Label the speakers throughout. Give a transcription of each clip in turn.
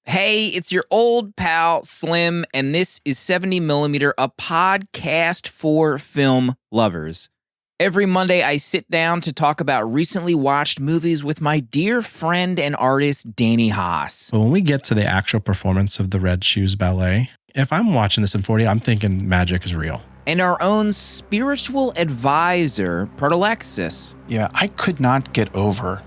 Speaker 1: Hey, it's your old pal Slim, and this is 70mm, a podcast for film lovers. Every Monday, I sit down to talk about recently watched movies with my dear friend and artist, Danny Haas.
Speaker 2: But when we get to the actual performance of the Red Shoes Ballet, if I'm watching this in 4D, I'm thinking magic is real.
Speaker 1: And our own spiritual advisor, Protolexis.
Speaker 3: Yeah, I could not get over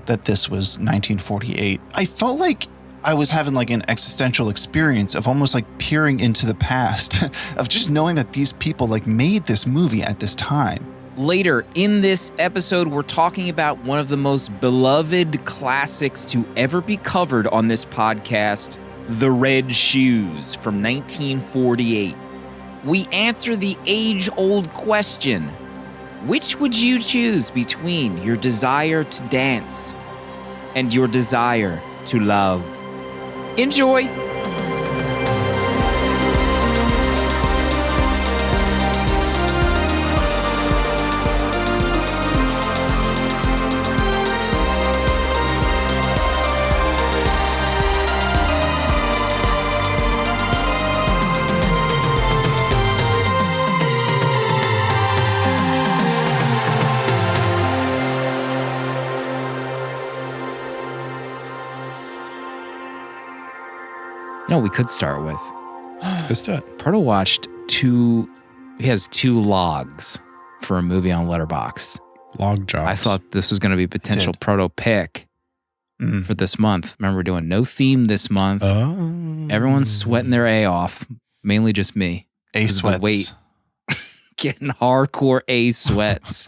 Speaker 3: that this was 1948. I felt like I was having like an existential experience of almost like peering into the past, of just knowing that these people like made this movie at this time.
Speaker 1: Later in this episode, we're talking about one of the most beloved classics to ever be covered on this podcast, The Red Shoes from 1948. We answer the age-old question, which would you choose between your desire to dance and your desire to love? Enjoy! You know what we could start with?
Speaker 2: Let's do it.
Speaker 1: Proto watched he has 2 logs for a movie on Letterboxd.
Speaker 2: Log jobs.
Speaker 1: I thought this was going to be a potential Proto pick for this month. Remember, we're doing no theme this month.
Speaker 2: Oh.
Speaker 1: Everyone's sweating their A off, mainly just me.
Speaker 3: A sweats.
Speaker 1: Wait, getting hardcore A sweats.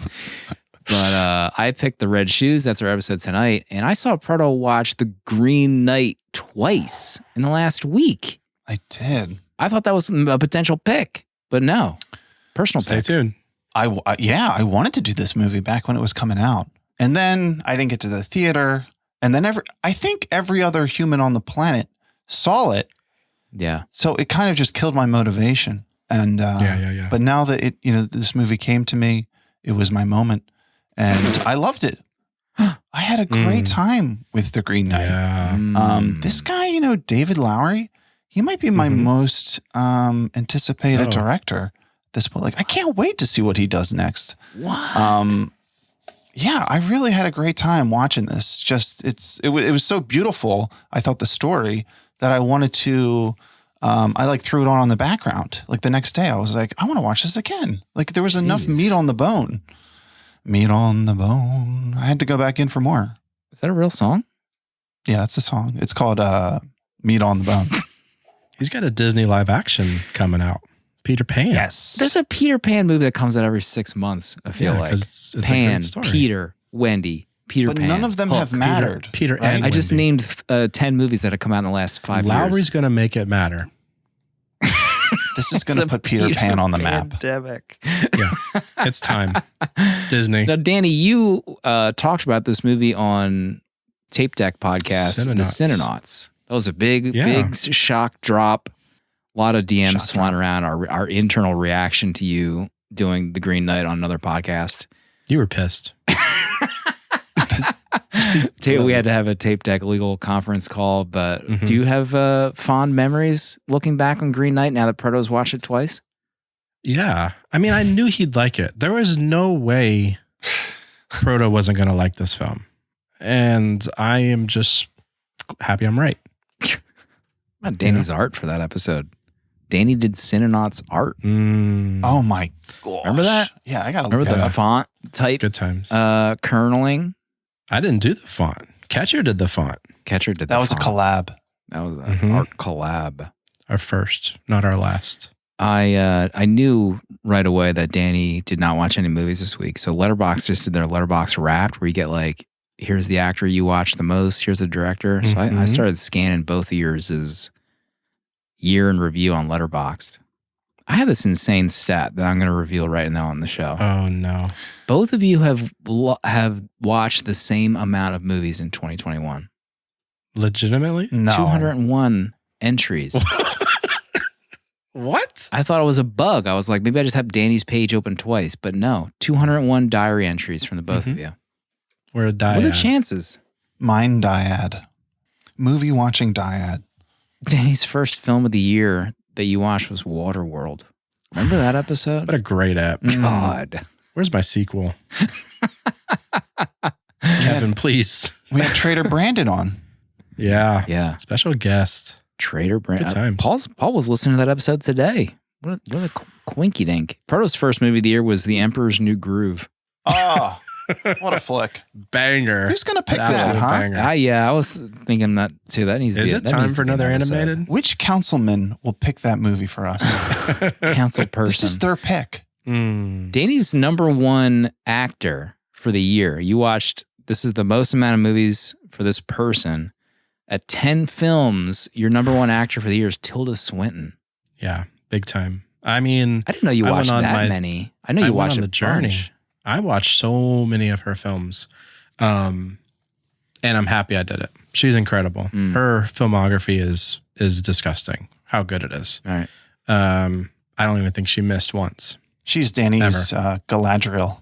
Speaker 1: But I picked The Red Shoes. That's our episode tonight. And I saw Proto watch The Green Knight twice in the last week.
Speaker 3: I did.
Speaker 1: I thought that was a potential pick, but no. Personal
Speaker 2: Stay
Speaker 1: pick.
Speaker 2: tuned.
Speaker 3: I wanted to do this movie back when it was coming out. And then I didn't get to the theater. And then I think every other human on the planet saw it.
Speaker 1: Yeah.
Speaker 3: So it kind of just killed my motivation. And
Speaker 2: Yeah.
Speaker 3: But now that this movie came to me, it was my moment. And I loved it. I had a great time with The Green Knight.
Speaker 2: Yeah.
Speaker 3: This guy, David Lowery, he might be my most anticipated director at this point. Like, I can't wait to see what he does next.
Speaker 1: What?
Speaker 3: Yeah, I really had a great time watching this. Just it was so beautiful. I thought the story that I wanted to. I threw it on the background. Like the next day, I was like, I want to watch this again. Like there was enough meat on the bone. Meat on the bone. I had to go back in for more.
Speaker 1: Is that a real song?
Speaker 3: Yeah, that's a song. It's called Meat on the Bone.
Speaker 2: He's got a Disney live action coming out. Peter Pan.
Speaker 3: Yes.
Speaker 1: There's a Peter Pan movie that comes out every 6 months, I feel like.
Speaker 2: It's
Speaker 1: Pan,
Speaker 2: a great story.
Speaker 1: Peter, Wendy, Peter
Speaker 3: But
Speaker 1: Pan.
Speaker 3: none of them
Speaker 1: Hook.
Speaker 3: have mattered.
Speaker 2: Peter
Speaker 3: right?
Speaker 2: and
Speaker 1: I just
Speaker 2: Wendy.
Speaker 1: named 10 movies that have come out in the last 5 years.
Speaker 2: Lowry's going to make it matter.
Speaker 3: This is going to put Peter Pan on the map.
Speaker 1: Pandemic.
Speaker 2: Yeah. It's time. Disney.
Speaker 1: Now, Danny, you talked about this movie on Tape Deck podcast, The Cinenauts. That was a big shock drop. A lot of DMs flying around. Our internal reaction to you doing The Green Knight on another podcast.
Speaker 2: You were pissed.
Speaker 1: We had to have a Tape Deck legal conference call, but do you have fond memories looking back on Green Knight now that Proto's watched it twice?
Speaker 2: Yeah. I mean, I knew he'd like it. There was no way Proto wasn't going to like this film. And I am just happy I'm right.
Speaker 1: About Danny's art for that episode. Danny did Cinenauts art.
Speaker 3: Oh my gosh.
Speaker 1: Remember that?
Speaker 3: Yeah, I got to
Speaker 1: Remember
Speaker 3: look
Speaker 1: the
Speaker 3: that up.
Speaker 1: font type?
Speaker 2: Good times.
Speaker 1: Kerneling.
Speaker 2: I didn't do the font. Catcher did the font.
Speaker 1: Catcher did
Speaker 3: That
Speaker 1: the
Speaker 3: was
Speaker 1: font.
Speaker 3: a collab.
Speaker 1: That was an art collab.
Speaker 2: Our first, not our last.
Speaker 1: I knew right away that Danny did not watch any movies this week. So Letterboxd just did their Letterboxd Wrapped, where you get like, here's the actor you watch the most, here's the director. So I started scanning both of yours' year in review on Letterboxd. I have this insane stat that I'm going to reveal right now on the show.
Speaker 2: Oh no!
Speaker 1: Both of you have watched the same amount of movies in 2021.
Speaker 2: Legitimately?
Speaker 3: No.
Speaker 1: 201 entries.
Speaker 2: What?
Speaker 1: I thought it was a bug. I was like, maybe I just have Danny's page open twice, but no, 201 diary entries from the both of you.
Speaker 2: We're a dyad.
Speaker 1: What are the chances?
Speaker 3: Mine dyad. Movie watching dyad.
Speaker 1: Danny's first film of the year that you watched was Waterworld. Remember that episode?
Speaker 2: What a great app.
Speaker 1: God.
Speaker 2: Where's my sequel? Kevin, please.
Speaker 3: We had Trader Brandon on.
Speaker 2: Yeah.
Speaker 1: Yeah.
Speaker 2: Special guest.
Speaker 1: Trader Brand.
Speaker 2: Good times.
Speaker 1: Paul was listening to that episode today. What a quinky dink. Proto's first movie of the year was The Emperor's New Groove.
Speaker 3: Oh, what a flick.
Speaker 2: Banger.
Speaker 3: Who's going to pick that,
Speaker 2: Absolute
Speaker 3: huh?
Speaker 2: banger.
Speaker 1: Yeah, I was thinking that too. That needs to be
Speaker 2: Is it
Speaker 1: that
Speaker 2: time
Speaker 1: needs
Speaker 2: for
Speaker 1: to be an
Speaker 2: another
Speaker 1: episode.
Speaker 2: animated?
Speaker 3: Which councilman will pick that movie for us?
Speaker 1: Council
Speaker 3: This
Speaker 1: person?
Speaker 3: is their pick.
Speaker 1: Danny's number one actor for the year. You watched, this is the most amount of movies for this person. At 10 films, your number one actor for the year is Tilda Swinton.
Speaker 2: Yeah, big time. I mean,
Speaker 1: I didn't know you
Speaker 2: I
Speaker 1: watched
Speaker 2: went on
Speaker 1: that
Speaker 2: my-
Speaker 1: many. I know you
Speaker 2: went
Speaker 1: watched
Speaker 2: on
Speaker 1: a
Speaker 2: the journey.
Speaker 1: bunch.
Speaker 2: I watched so many of her films. And I'm happy I did it. She's incredible. Her filmography is disgusting. How good it is.
Speaker 1: All right.
Speaker 2: I don't even think she missed once.
Speaker 3: She's Danny's Galadriel.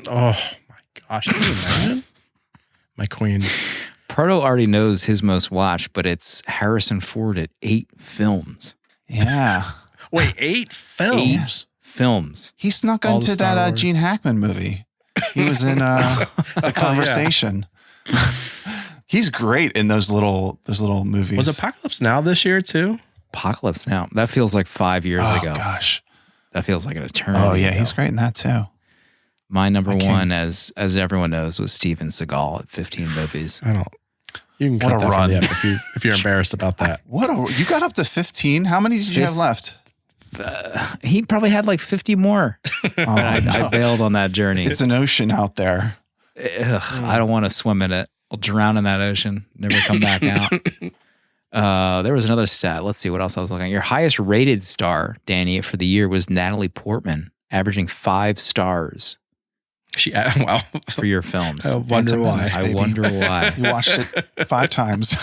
Speaker 2: Oh my gosh. Can you imagine? My queen.
Speaker 1: Proto already knows his most watched, but it's Harrison Ford at 8 films.
Speaker 3: Yeah.
Speaker 2: Wait, 8 films?
Speaker 1: 8 films.
Speaker 3: He snuck
Speaker 2: All the
Speaker 3: into
Speaker 2: Star
Speaker 3: that
Speaker 2: Wars.
Speaker 3: Gene Hackman movie. He was in The Conversation. He's great in those little movies.
Speaker 2: Was Apocalypse Now this year too?
Speaker 1: Apocalypse Now. That feels like 5 years
Speaker 3: Oh,
Speaker 1: ago.
Speaker 3: gosh.
Speaker 1: That feels like an eternity.
Speaker 3: Oh, yeah.
Speaker 1: ago.
Speaker 3: He's great in that, too.
Speaker 1: My number
Speaker 3: I can't-
Speaker 1: one, as everyone knows, was Steven Seagal at 15 movies.
Speaker 2: I don't. You can
Speaker 3: What
Speaker 2: cut
Speaker 3: a
Speaker 2: that from
Speaker 3: run.
Speaker 2: the app if you're embarrassed about that.
Speaker 3: You got up to 15? How many did you have left?
Speaker 1: He probably had like 50 more.
Speaker 3: Oh,
Speaker 1: I
Speaker 3: no.
Speaker 1: bailed on that journey.
Speaker 3: It's an ocean out there.
Speaker 1: Ugh, I don't want to swim in it. I'll drown in that ocean, never come back out. There was another stat. Let's see what else I was looking at. Your highest rated star, Danny, for the year was Natalie Portman, averaging 5 stars
Speaker 2: Wow.
Speaker 1: for your films.
Speaker 2: I wonder why.
Speaker 3: Nice,
Speaker 1: I
Speaker 3: baby.
Speaker 1: wonder why.
Speaker 3: You watched it 5 times.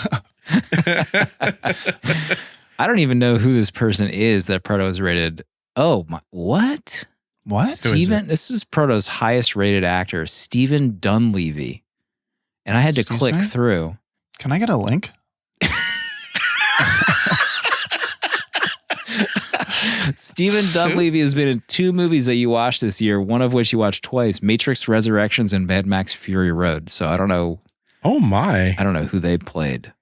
Speaker 1: I don't even know who this person is that Proto has rated. Oh, my, what?
Speaker 3: What?
Speaker 2: Who is
Speaker 1: Steven, this is Proto's highest rated actor, Stephen Dunleavy. And I had to
Speaker 3: Excuse
Speaker 1: click
Speaker 3: me?
Speaker 1: through.
Speaker 3: Can I get a link?
Speaker 1: Stephen Dunleavy has been in 2 movies that you watched this year, one of which you watched twice, Matrix Resurrections and Mad Max Fury Road. So I don't know
Speaker 2: Oh my.
Speaker 1: who they played.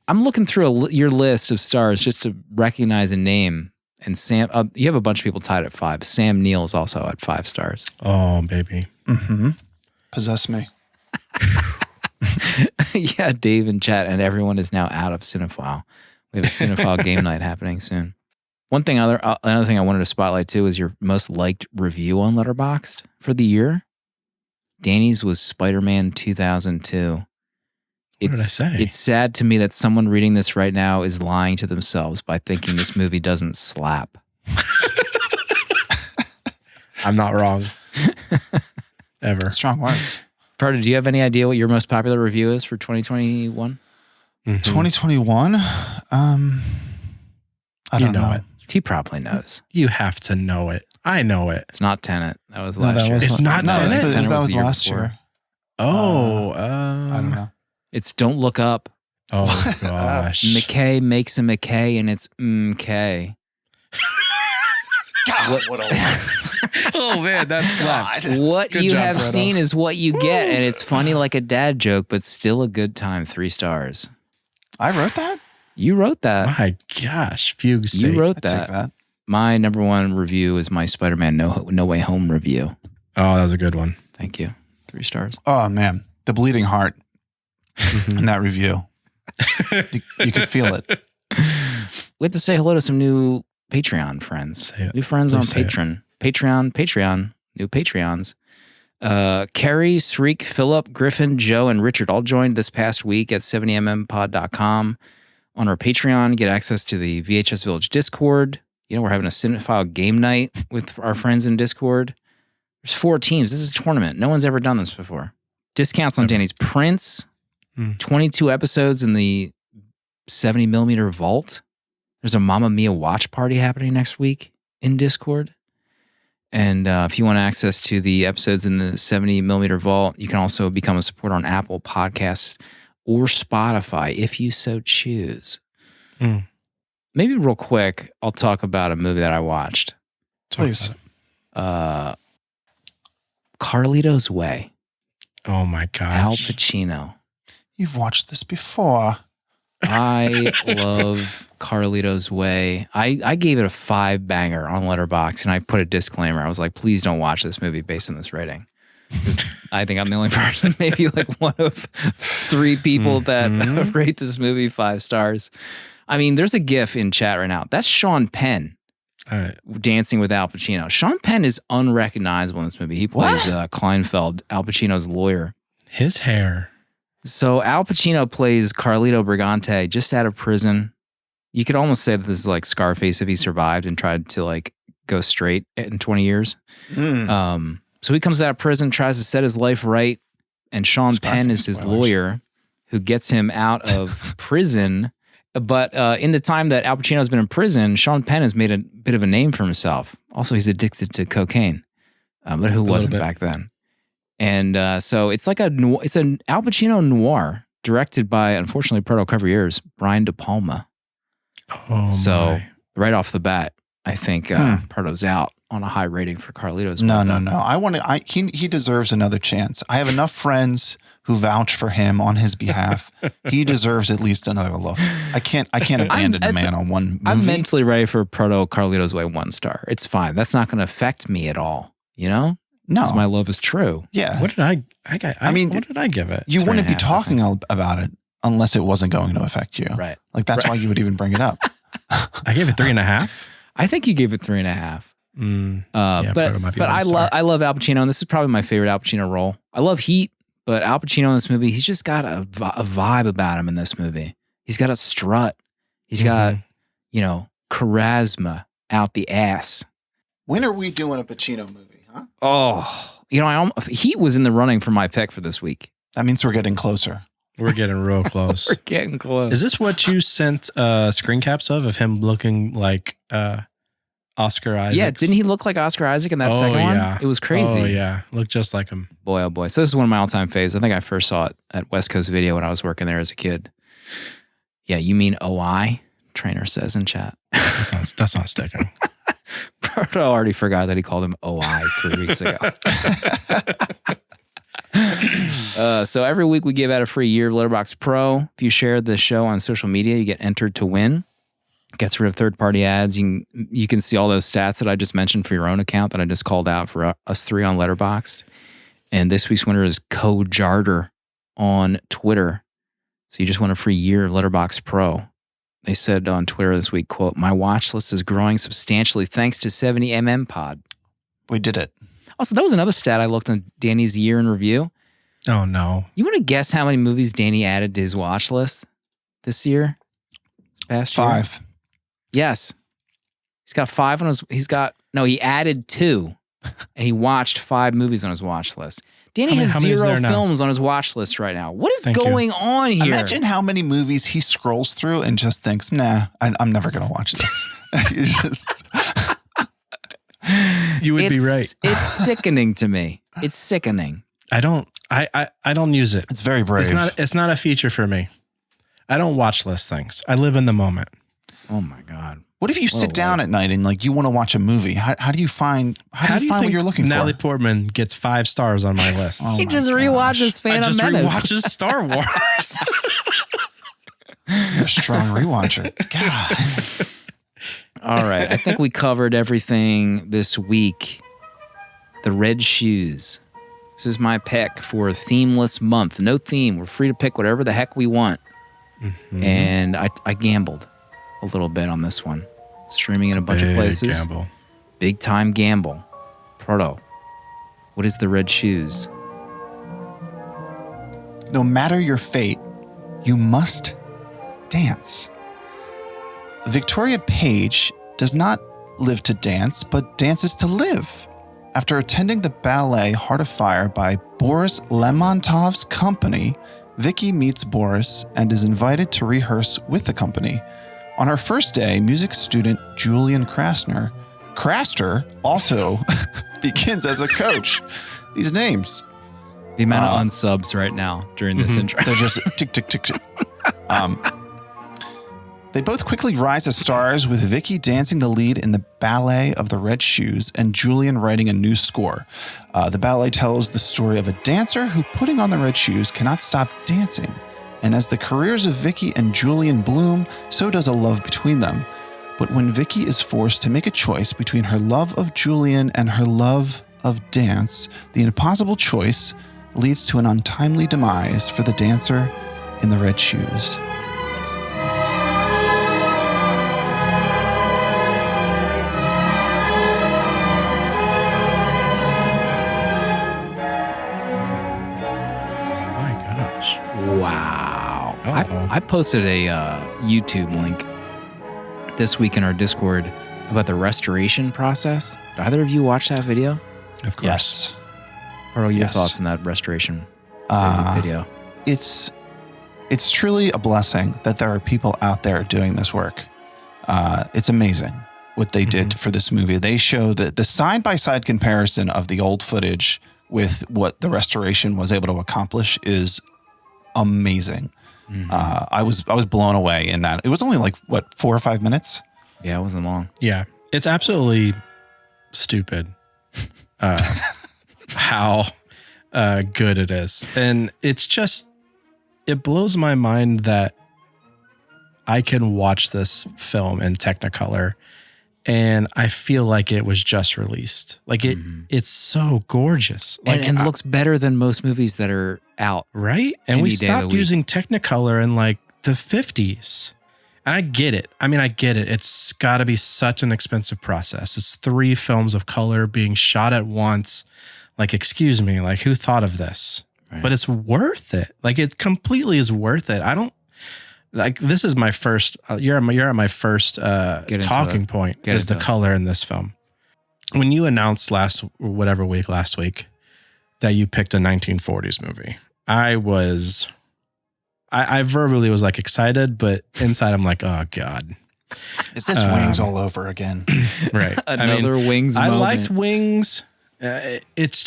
Speaker 1: I'm looking through your list of stars just to recognize a name. And Sam, you have a bunch of people tied at 5. Sam Neill is also at 5 stars.
Speaker 2: Oh baby.
Speaker 3: Mm-hmm. Possess me.
Speaker 1: Yeah, Dave and chat, and everyone is now out of Cinephile. We have a Cinephile game night happening soon. Another thing I wanted to spotlight too is your most liked review on Letterboxd for the year. Danny's was Spider-Man 2002.
Speaker 2: What did I say?
Speaker 1: It's sad to me that someone reading this right now is lying to themselves by thinking this movie doesn't slap.
Speaker 2: I'm not wrong. Ever.
Speaker 3: Strong words.
Speaker 1: Carter, do you have any idea what your most popular review is for 2021?
Speaker 2: Mhm.
Speaker 3: 2021? I don't know.
Speaker 2: it.
Speaker 1: He probably knows.
Speaker 2: You have to know it. I know it.
Speaker 1: It's not Tenet. That was
Speaker 3: No,
Speaker 1: last
Speaker 3: that
Speaker 1: year.
Speaker 3: was
Speaker 2: It's not
Speaker 3: no,
Speaker 2: Tenet?
Speaker 3: that
Speaker 1: Tenet
Speaker 3: was
Speaker 1: the year
Speaker 3: last
Speaker 1: before.
Speaker 3: year.
Speaker 2: Oh,
Speaker 3: I don't know.
Speaker 1: It's Don't Look Up.
Speaker 2: Oh gosh.
Speaker 1: McKay makes a McKay, and it's MK.
Speaker 3: God, what a lie.
Speaker 2: Oh man, that's slapped.
Speaker 1: What
Speaker 2: Good
Speaker 1: you
Speaker 2: job,
Speaker 1: have
Speaker 2: Fredo.
Speaker 1: seen is what you get, and it's funny like a dad joke, but still a good time. 3 stars.
Speaker 3: I wrote that?
Speaker 1: You wrote that.
Speaker 2: My gosh, Fugue State.
Speaker 1: You wrote
Speaker 3: I
Speaker 1: that.
Speaker 3: take that.
Speaker 1: My number one review is my Spider-Man No Way Home review.
Speaker 2: Oh, that was a good one.
Speaker 1: Thank you. 3 stars.
Speaker 3: Oh, man. The bleeding heart in that review. You could feel it.
Speaker 1: We have to say hello to some new Patreon friends.
Speaker 2: Say it.
Speaker 1: New friends
Speaker 2: Please
Speaker 1: on
Speaker 2: say it.
Speaker 1: Patreon. New Patreons. Carrie, Sreek, Philip, Griffin, Joe, and Richard all joined this past week at 70mmpod.com. On our Patreon, get access to the VHS Village Discord. You know, we're having a Cinephile game night with our friends in Discord. There's 4 teams. This is a tournament. No one's ever done this before. Discounts on
Speaker 2: Ever.
Speaker 1: Danny's Prince.
Speaker 2: Hmm.
Speaker 1: 22 episodes in the 70mm vault. There's a Mamma Mia watch party happening next week in Discord. And if you want access to the episodes in the 70mm vault, you can also become a supporter on Apple Podcasts or Spotify if you so choose. Maybe real quick, I'll talk about a movie that I watched.
Speaker 3: Please.
Speaker 1: Carlito's Way.
Speaker 2: Oh my gosh.
Speaker 1: Al Pacino.
Speaker 3: You've watched this before.
Speaker 1: I love Carlito's Way. I gave it a 5-banger on Letterboxd, and I put a disclaimer. I was like, please don't watch this movie based on this rating. I think I'm the only person, maybe like one of 3 people that rate this movie 5 stars. I mean, there's a GIF in chat right now. That's Sean Penn dancing with Al Pacino. Sean Penn is unrecognizable in this movie. He plays Kleinfeld, Al Pacino's lawyer.
Speaker 2: His hair.
Speaker 1: So Al Pacino plays Carlito Brigante just out of prison. You could almost say that this is like Scarface if he survived and tried to like go straight in 20 years. So he comes out of prison, tries to set his life right, and Sean Penn is his lawyer who gets him out of prison. But in the time that Al Pacino's been in prison, Sean Penn has made a bit of a name for himself. Also, he's addicted to cocaine, but who wasn't back then? And so it's like it's an Al Pacino noir directed by, unfortunately, proto-cover years, Brian De Palma. Right off the bat, I think Proto's out on a high rating for Carlito's.
Speaker 3: No. He deserves another chance. I have enough friends who vouch for him on his behalf. He deserves at least another look. I can't abandon a man on one movie.
Speaker 1: I'm mentally ready for Proto Carlito's Way 1 star. It's fine. That's not going to affect me at all. You know?
Speaker 3: No.
Speaker 1: Because my love is true.
Speaker 3: Yeah.
Speaker 2: What did I mean, what did I give it?
Speaker 3: You wouldn't be talking about it unless it wasn't going to affect you.
Speaker 1: Right.
Speaker 3: Like that's why you would even bring it up.
Speaker 2: I gave it 3.5.
Speaker 1: I think you gave it 3.5. But I love Al Pacino, and this is probably my favorite Al Pacino role. I love Heat, but Al Pacino in this movie, he's just got a vibe about him in this movie. He's got a strut. He's got, charisma out the ass.
Speaker 3: When are we doing a Pacino movie, huh?
Speaker 1: Oh, Heat was in the running for my pick for this week.
Speaker 3: That means we're getting closer.
Speaker 2: We're getting real close.
Speaker 1: We're getting close.
Speaker 2: Is this what you sent screen caps of him looking like Oscar Isaac?
Speaker 1: Yeah, didn't he look like Oscar Isaac in that second one? It was crazy.
Speaker 2: Oh, yeah. Looked just like him.
Speaker 1: Boy, oh boy. So this is one of my all-time faves. I think I first saw it at West Coast Video when I was working there as a kid. Yeah, you mean OI? Trainer says in chat.
Speaker 2: That's not sticking.
Speaker 1: Proto already forgot that he called him OI 3 weeks ago. So every week we give out a free year of Letterboxd Pro. If you share the show on social media, you get entered to win. Gets rid of third-party ads. You can see all those stats that I just mentioned for your own account that I just called out for us 3 on Letterboxd. And this week's winner is CoJarder on Twitter. So you just won a free year of Letterboxd Pro. They said on Twitter this week, quote, "My watch list is growing substantially thanks to 70mm Pod."
Speaker 3: We did it.
Speaker 1: Also, that was another stat I looked on Danny's year in review.
Speaker 2: Oh, no.
Speaker 1: You want to guess how many movies Danny added to his watch list this year? Past year?
Speaker 3: 5.
Speaker 1: Yes. He's got 5 on his... he added 2. And he watched 5 movies on his watch list. Danny has 0 films on his watch list right now. What is going on here?
Speaker 3: Imagine how many movies he scrolls through and just thinks, nah, I'm never going to watch this.
Speaker 2: You would be right.
Speaker 1: It's sickening to me. It's sickening.
Speaker 2: I don't use it.
Speaker 3: It's very brave.
Speaker 2: It's not a feature for me. I don't watch list things. I live in the moment.
Speaker 1: Oh my God.
Speaker 3: What if you sit down at night and like you want to watch a movie? How do you find what you're looking for?
Speaker 2: Natalie Portman gets 5 stars on my list.
Speaker 1: He just rewatches Phantom Menace.
Speaker 2: Rewatches Star Wars.
Speaker 3: You're a strong rewatcher. God.
Speaker 1: All right. I think we covered everything this week. The Red Shoes. This is my pick for a themeless month. No theme. We're free to pick whatever the heck we want. Mm-hmm. And I gambled a little bit on this one. Streaming in a bunch of places.
Speaker 2: Gamble.
Speaker 1: Big time gamble. Proto, what is The Red Shoes?
Speaker 3: No matter your fate, you must dance. Victoria Page does not live to dance, but dances to live. After attending the ballet Heart of Fire by Boris Lemontov's company, Vicky meets Boris and is invited to rehearse with the company. On her first day, music student Julian Craster also begins as a coach. These names.
Speaker 1: The amount of unsubs right now during this intro.
Speaker 3: They're just tick, tick, tick, tick. They both quickly rise as stars, with Vicky dancing the lead in the ballet of the Red Shoes and Julian writing a new score. The ballet tells the story of a dancer who, putting on the red shoes, cannot stop dancing. And as the careers of Vicky and Julian bloom, so does a love between them. But when Vicky is forced to make a choice between her love of Julian and her love of dance, the impossible choice leads to an untimely demise for the dancer in the red shoes.
Speaker 1: Wow.
Speaker 2: Uh-oh.
Speaker 1: I posted a YouTube link this week in our Discord about the restoration process. Did either of you watch that video?
Speaker 2: Of course.
Speaker 3: Yes.
Speaker 1: What are your
Speaker 3: Yes.
Speaker 1: thoughts on that restoration video?
Speaker 3: It's truly a blessing that there are people out there doing this work. It's amazing what they did for this movie. They show that the side-by-side comparison of the old footage with what the restoration was able to accomplish is amazing. I was blown away in that. It was only like, what, 4 or 5 minutes?
Speaker 1: Yeah, it wasn't long.
Speaker 2: Yeah. It's absolutely stupid how good it is. And it's just, it blows my mind that I can watch this film in Technicolor and I feel like it was just released. Like it's so gorgeous. Like,
Speaker 1: And looks better than most movies that are out.
Speaker 2: right? And we
Speaker 1: Any day of the
Speaker 2: stopped
Speaker 1: week.
Speaker 2: using Technicolor in like the 50s. And I get it. I mean, I get it. It's got to be such an expensive process. It's 3 films of color being shot at once. Like, excuse me, like who thought of this?
Speaker 1: Right.
Speaker 2: But it's worth it. Like, it completely is worth it. I don't like, this is my first, you're at my first talking point is the color in this film. When you announced last week that you picked a 1940s movie, I verbally was like excited, but inside I'm like, oh God.
Speaker 3: Is this Wings all over again?
Speaker 2: Right.
Speaker 1: Another Wings
Speaker 2: I
Speaker 1: moment.
Speaker 2: liked Wings. It's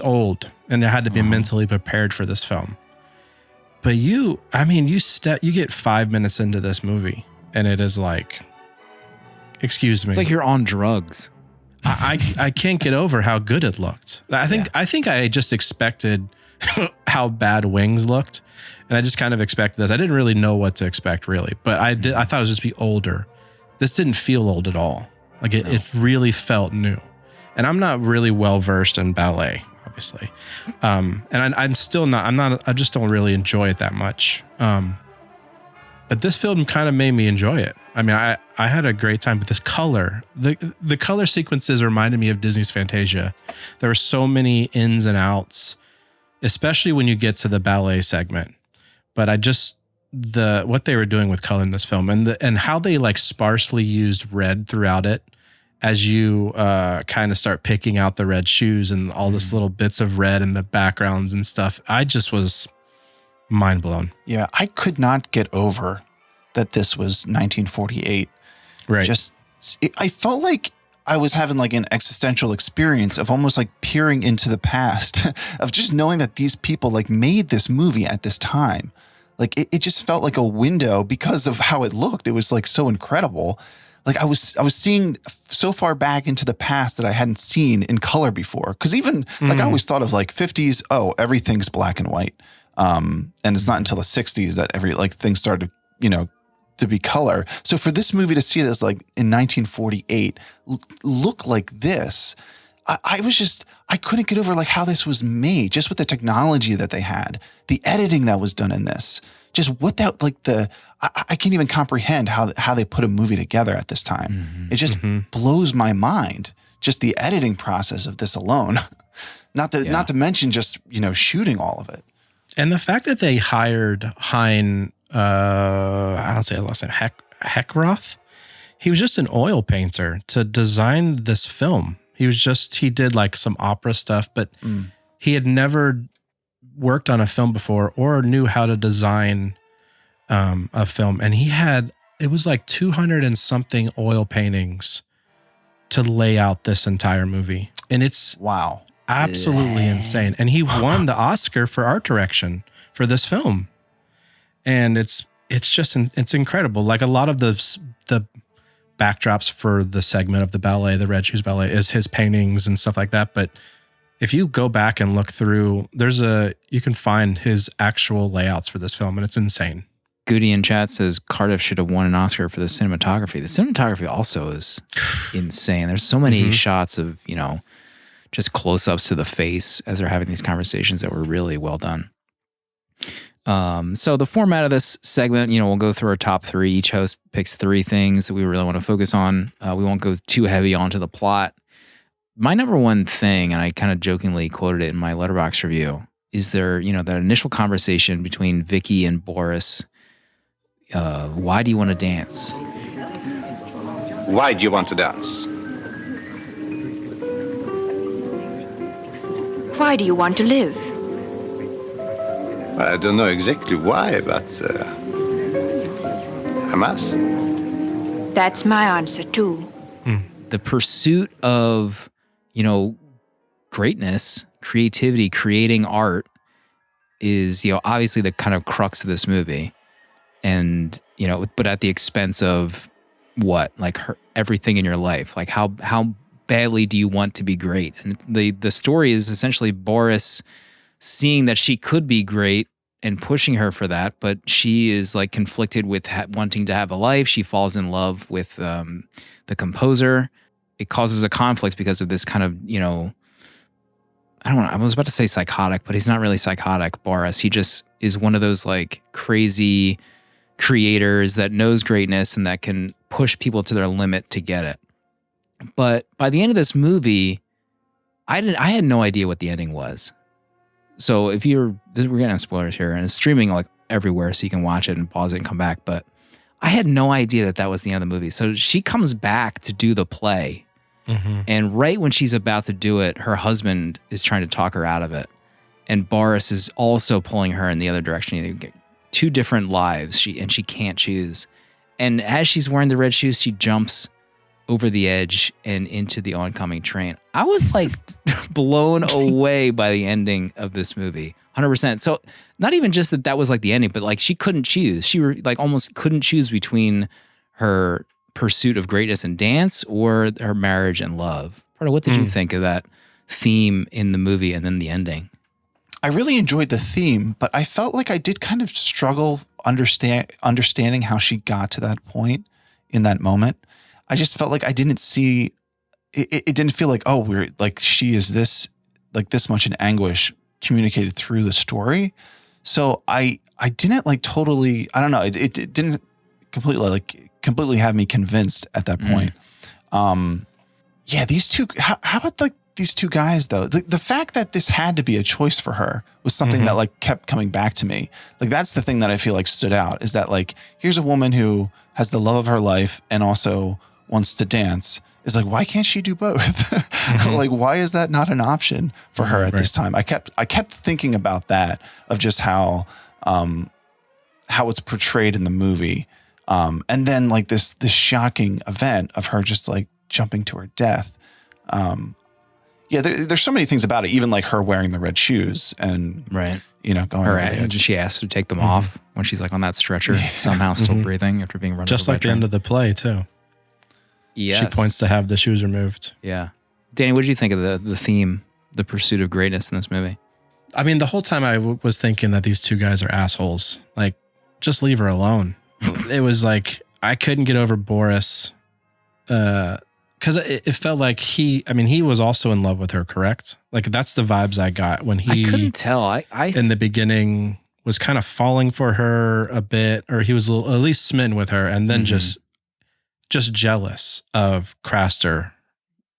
Speaker 2: old and I had to be mentally prepared for this film. But you get 5 minutes into this movie and it is like, excuse me.
Speaker 1: It's like you're on drugs.
Speaker 2: I can't get over how good it looked. I think I just expected how bad Wings looked, and I just kind of expected this. I didn't really know what to expect, really, but I thought it would just be older. This didn't feel old at all. Like it really felt new. And I'm not really well versed in ballet, obviously, and I'm still not. I just don't really enjoy it that much. But this film kind of made me enjoy it. I mean, I had a great time, but this color, the color sequences reminded me of Disney's Fantasia. There were so many ins and outs, especially when you get to the ballet segment. But what they were doing with color in this film and how they like sparsely used red throughout it as you kind of start picking out the red shoes and all this little bits of red in the backgrounds and stuff. I just was mind blown.
Speaker 3: Yeah, I could not get over that this was 1948.
Speaker 2: Right.
Speaker 3: I felt like I was having like an existential experience of almost like peering into the past of just knowing that these people like made this movie at this time. Like it just felt like a window because of how it looked. It was like so incredible. Like I was seeing so far back into the past that I hadn't seen in color before. Cause even like I always thought of like 50s, everything's black and white. And it's not until the 60s that things started, to be color. So for this movie to see it as like in 1948, look like this, I couldn't get over like how this was made, just with the technology that they had, the editing that was done in this, just what that, like I can't even comprehend how they put a movie together at this time. Mm-hmm. It just blows my mind, just the editing process of this alone, not to mention just, shooting all of it.
Speaker 2: And the fact that they hired Hein, I don't say his last name, Heckroth. He was just an oil painter to design this film. He did like some opera stuff, but he had never worked on a film before or knew how to design a film. And it was like 200 and something oil paintings to lay out this entire movie. And it's
Speaker 3: wow,
Speaker 2: absolutely insane. And he won the Oscar for art direction for this film. And it's it's just, it's incredible. Like a lot of the backdrops for the segment of the ballet, the Red Shoes Ballet, is his paintings and stuff like that. But if you go back and look through, you can find his actual layouts for this film, and it's insane.
Speaker 1: Goody in chat says Cardiff should have won an Oscar for the cinematography. The cinematography also is insane. There's so many shots of, just close-ups to the face as they're having these conversations that were really well done. So the format of this segment, we'll go through our top 3. Each host picks 3 things that we really want to focus on. We won't go too heavy onto the plot. My number one thing, and I kind of jokingly quoted it in my Letterboxd review, is there, that initial conversation between Vicky and Boris. Why do you want to dance?
Speaker 4: Why do you want to dance?
Speaker 5: Why do you want to live?
Speaker 4: I don't know exactly why, but I must.
Speaker 5: That's my answer, too.
Speaker 1: The pursuit of, greatness, creativity, creating art is, obviously the kind of crux of this movie. And, but at the expense of what? Like everything in your life. Like how badly do you want to be great? And the story is essentially Boris seeing that she could be great and pushing her for that, but she is like conflicted with wanting to have a life. She falls in love with the composer. It causes a conflict because of this kind of, I don't know, I was about to say psychotic, but he's not really psychotic, Boris. He just is one of those like crazy creators that knows greatness and that can push people to their limit to get it. But by the end of this movie, I had no idea what the ending was. So we're getting spoilers here, and it's streaming like everywhere, so you can watch it and pause it and come back. But I had no idea that was the end of the movie. So she comes back to do the play, and right when she's about to do it, her husband is trying to talk her out of it, and Boris is also pulling her in the other direction. You get 2 different lives, she can't choose. And as she's wearing the red shoes, she jumps over the edge and into the oncoming train. I was like blown away by the ending of this movie, 100%. So not even just that was like the ending, but like she couldn't choose. She like almost couldn't choose between her pursuit of greatness and dance or her marriage and love. Pardo, what did you think of that theme in the movie and then the ending?
Speaker 3: I really enjoyed the theme, but I felt like I did kind of struggle understanding how she got to that point in that moment. I just felt like I didn't see it. It didn't feel like, oh, we're like, she is this much in anguish communicated through the story. So I didn't like totally, I don't know. It didn't completely have me convinced at that point. Yeah, these two, how about like these 2 guys though? The fact that this had to be a choice for her was something that like kept coming back to me. Like that's the thing that I feel like stood out, is that like, here's a woman who has the love of her life and also wants to dance. Is like, why can't she do both? Like, why is that not an option for her at this time? I kept thinking about that, of just how it's portrayed in the movie. And then like this shocking event of her just like jumping to her death. Yeah, there's so many things about it, even like her wearing the red shoes and, going over the edge.
Speaker 1: She asked to take them off when she's like on that stretcher, somehow still breathing after being run
Speaker 2: just
Speaker 1: over
Speaker 2: like the end of the play too.
Speaker 1: Yes.
Speaker 2: She points to have the shoes removed.
Speaker 1: Yeah. Danny, what did you think of the theme, the pursuit of greatness in this movie?
Speaker 2: I mean, the whole time I was thinking that these 2 guys are assholes. Like, just leave her alone. It was like, I couldn't get over Boris. Because it felt like he was also in love with her, correct? Like, that's the vibes I got when he...
Speaker 1: I couldn't tell. I
Speaker 2: in the beginning was kind of falling for her a bit, or he was at least smitten with her, and then just jealous of Craster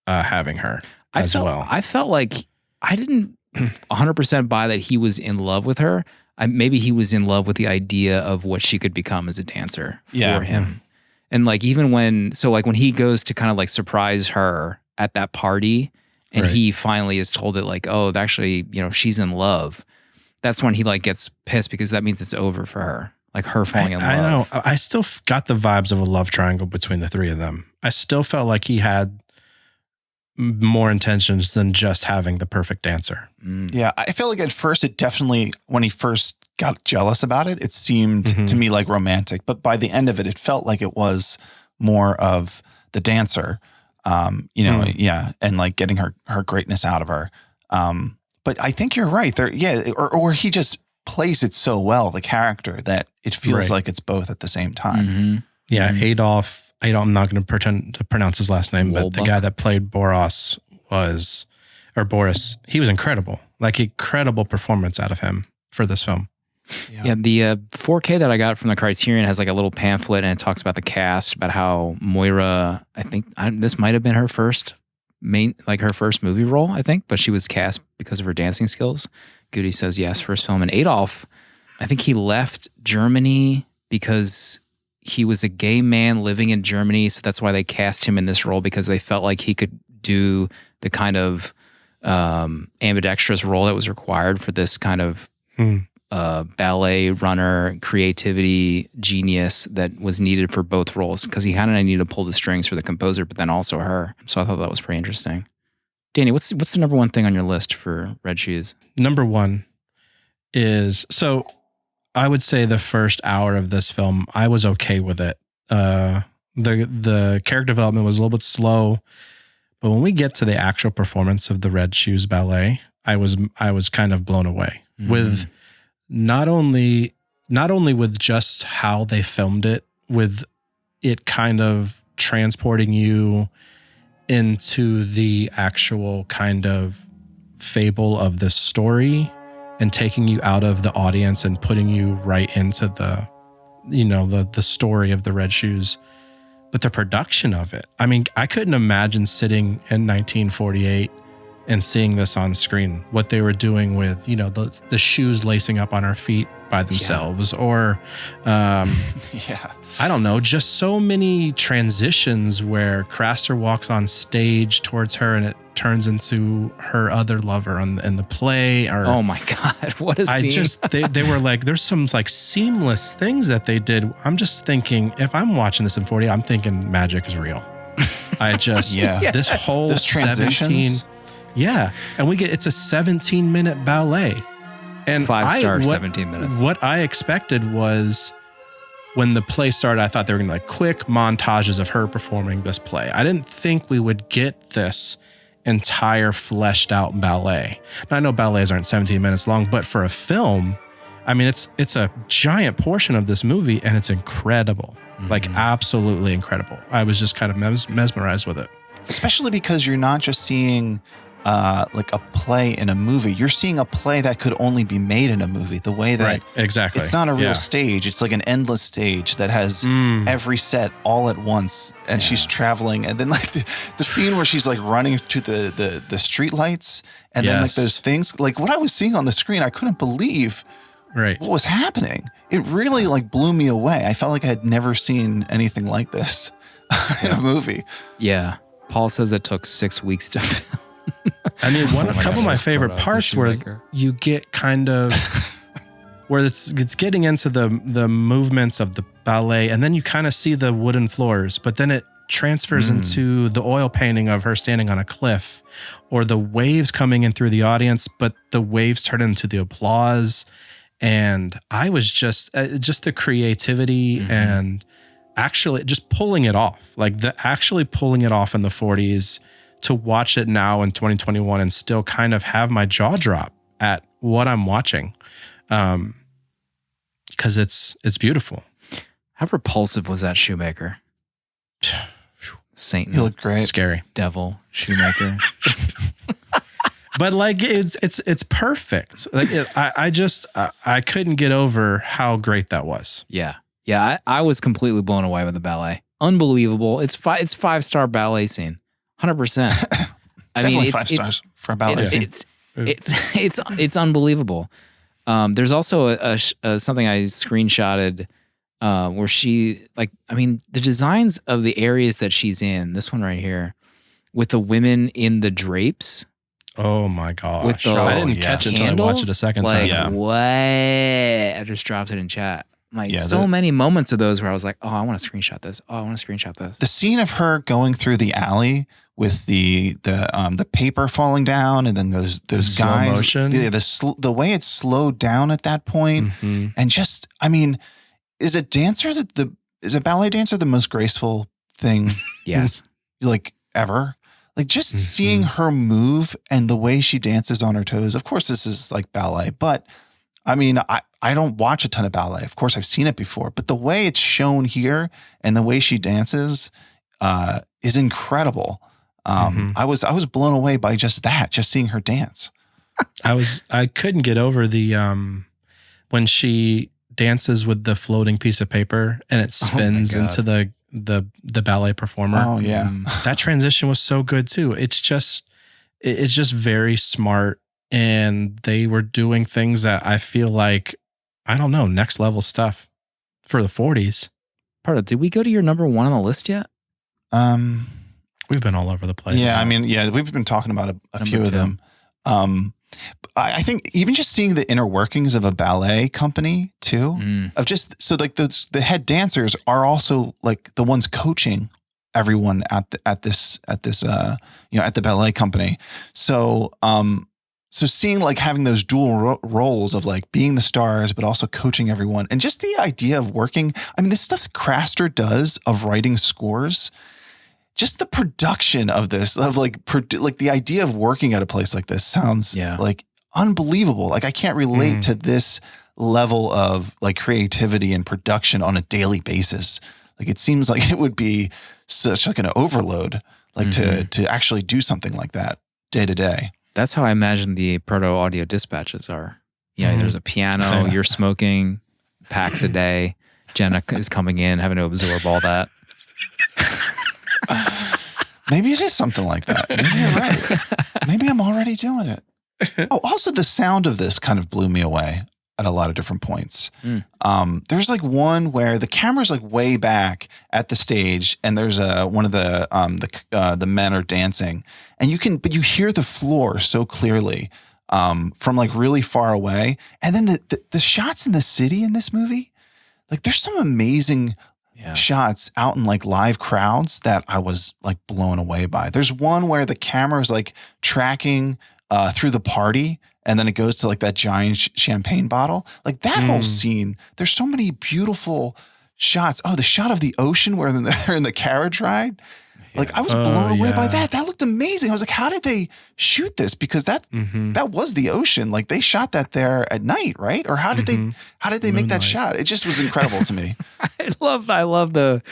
Speaker 2: having her as well.
Speaker 1: I felt like I didn't 100% buy that he was in love with her. Maybe he was in love with the idea of what she could become as a dancer for him. And like, even when he goes to kind of like surprise her at that party, and he finally is told that like, oh, actually, she's in love. That's when he like gets pissed, because that means it's over for her. Like her falling in love.
Speaker 2: I know. I still got the vibes of a love triangle between the 3 of them. I still felt like he had more intentions than just having the perfect dancer.
Speaker 3: Yeah, I felt like at first it definitely, when he first got jealous about it. It seemed to me like romantic, but by the end of it, it felt like it was more of the dancer, and like getting her greatness out of her. But I think you're right there. Yeah. Or he just plays it so well, the character, that it feels like it's both at the same time.
Speaker 2: Yeah. Adolf, I'm not going to pretend to pronounce his last name, but the guy that played Boris, he was incredible. Like, incredible performance out of him for this film.
Speaker 1: Yeah, the 4K that I got from the Criterion has like a little pamphlet, and it talks about the cast, about how Moira, I think this might have been her first movie role, I think, but she was cast because of her dancing skills. Goody says yes, first film. And Adolf, I think he left Germany because he was a gay man living in Germany, so that's why they cast him in this role, because they felt like he could do the kind of ambidextrous role that was required for this kind of ballet runner, creativity, genius that was needed for both roles, because he kind of needed to pull the strings for the composer, but then also her. So I thought that was pretty interesting. Danny, what's the number one thing on your list for Red Shoes?
Speaker 2: Number one is, so I would say the first hour of this film, I was okay with it. The character development was a little bit slow, but when we get to the actual performance of the Red Shoes Ballet, I was kind of blown away with not only with just how they filmed it, with it kind of transporting you into the actual kind of fable of this story and taking you out of the audience and putting you right into the story of the Red Shoes. But the production of it, I mean, I couldn't imagine sitting in 1948 and seeing this on screen, what they were doing with, the shoes lacing up on our feet by themselves, or, I don't know, just so many transitions where Craster walks on stage towards her and it turns into her other lover in the play. Or,
Speaker 1: oh my God, what a scene.
Speaker 2: They were like, there's some like seamless things that they did. I'm just thinking, if I'm watching this in 40, I'm thinking magic is real. This whole
Speaker 3: Those transitions.
Speaker 2: 17, and it's a 17-minute ballet. And
Speaker 1: 5-star 17 minutes.
Speaker 2: What I expected was, when the play started, I thought they were going to like quick montages of her performing this play. I didn't think we would get this entire fleshed out ballet. Now, I know ballets aren't 17 minutes long, but for a film, I mean, it's a giant portion of this movie, and it's incredible. Like, absolutely incredible. I was just kind of mesmerized with it.
Speaker 3: Especially because you're not just seeing like a play in a movie. You're seeing a play that could only be made in a movie. The way that
Speaker 2: exactly,
Speaker 3: it's not a real stage. It's like an endless stage that has every set all at once, and she's traveling. And then like the scene where she's like running to the street lights, and then like those things. Like, what I was seeing on the screen, I couldn't believe what was happening. It really like blew me away. I felt like I had never seen anything like this in a movie.
Speaker 1: Yeah. Paul says it took 6 weeks to film.
Speaker 2: I mean, a couple of my favorite parts where you get kind of where it's getting into the movements of the ballet, and then you kind of see the wooden floors, but then it transfers into the oil painting of her standing on a cliff, or the waves coming in through the audience, but the waves turn into the applause. And I was just the creativity and actually just pulling it off, pulling it off in the 40s, to watch it now in 2021 and still kind of have my jaw drop at what I'm watching. Because it's beautiful.
Speaker 1: How repulsive was that shoemaker? Satan.
Speaker 3: He looked great.
Speaker 2: Scary.
Speaker 1: Devil, shoemaker.
Speaker 2: But like, it's perfect. Like, I couldn't get over how great that was.
Speaker 1: Yeah. I was completely blown away with the ballet. Unbelievable. It's 5-star ballet scene. 100%. I mean, it's
Speaker 3: 5 stars for a ballet scene.
Speaker 1: It's unbelievable. There's also something I screenshotted where she, like, I mean, the designs of the areas that she's in, this one right here, with the women in the drapes.
Speaker 2: Oh my gosh.
Speaker 1: With the
Speaker 2: I didn't catch it until I watched it a second time.
Speaker 1: What? I just dropped it in chat. Like
Speaker 3: Yeah,
Speaker 1: so many moments of those where I was like, oh, I want to screenshot this. Oh, I want to screenshot this.
Speaker 3: The scene of her going through the alley with the paper falling down, and then those
Speaker 2: Slow
Speaker 3: guys,
Speaker 2: motion.
Speaker 3: the way it's slowed down at that point, and just, I mean, is a ballet dancer the most graceful thing?
Speaker 1: Yes.
Speaker 3: Like ever? Like just seeing her move and the way she dances on her toes. Of course, this is like ballet, but I mean, I don't watch a ton of ballet. Of course, I've seen it before, but the way it's shown here and the way she dances is incredible. I was blown away by just seeing her dance.
Speaker 2: I couldn't get over the when she dances with the floating piece of paper and it spins into the ballet performer.
Speaker 3: Oh yeah.
Speaker 2: That transition was so good too. It's just very smart, and they were doing things that I feel like, I don't know, next level stuff for the 40s.
Speaker 1: Pardo, did we go to your number one on the list yet?
Speaker 2: We've been all over the place.
Speaker 3: Yeah, I mean, we've been talking about a few of them. I think even just seeing the inner workings of a ballet company too, of just, so like the head dancers are also like the ones coaching everyone at the ballet company. So, so seeing like having those dual roles of like being the stars, but also coaching everyone, and just the idea of working. I mean, this stuff Craster does of writing scores, just the production of this, of like the idea of working at a place like this sounds like unbelievable. Like I can't relate to this level of like creativity and production on a daily basis. Like it seems like it would be such like an overload, like to actually do something like that day to day.
Speaker 1: That's how I imagine the proto audio dispatches are. Yeah, there's a piano, you're smoking, packs a day. Jenna is coming in, having to absorb all that.
Speaker 3: Maybe it is something like that. Maybe you're right. Maybe I'm already doing it. Oh, also the sound of this kind of blew me away at a lot of different points. There's like one where the camera's like way back at the stage, and there's one of the men are dancing, and but you hear the floor so clearly from like really far away. And then the shots in the city in this movie, like there's some amazing shots out in like live crowds that I was like blown away by. There's one where the camera is like tracking through the party, and then it goes to like that giant champagne bottle. Like that whole scene, there's so many beautiful shots. Oh, the shot of the ocean where they're in the carriage ride. Like I was blown away by that. That looked amazing. I was like, how did they shoot this? Because that was the ocean. Like they shot that there at night, right? Or how did they make that shot? It just was incredible to me.
Speaker 1: I love the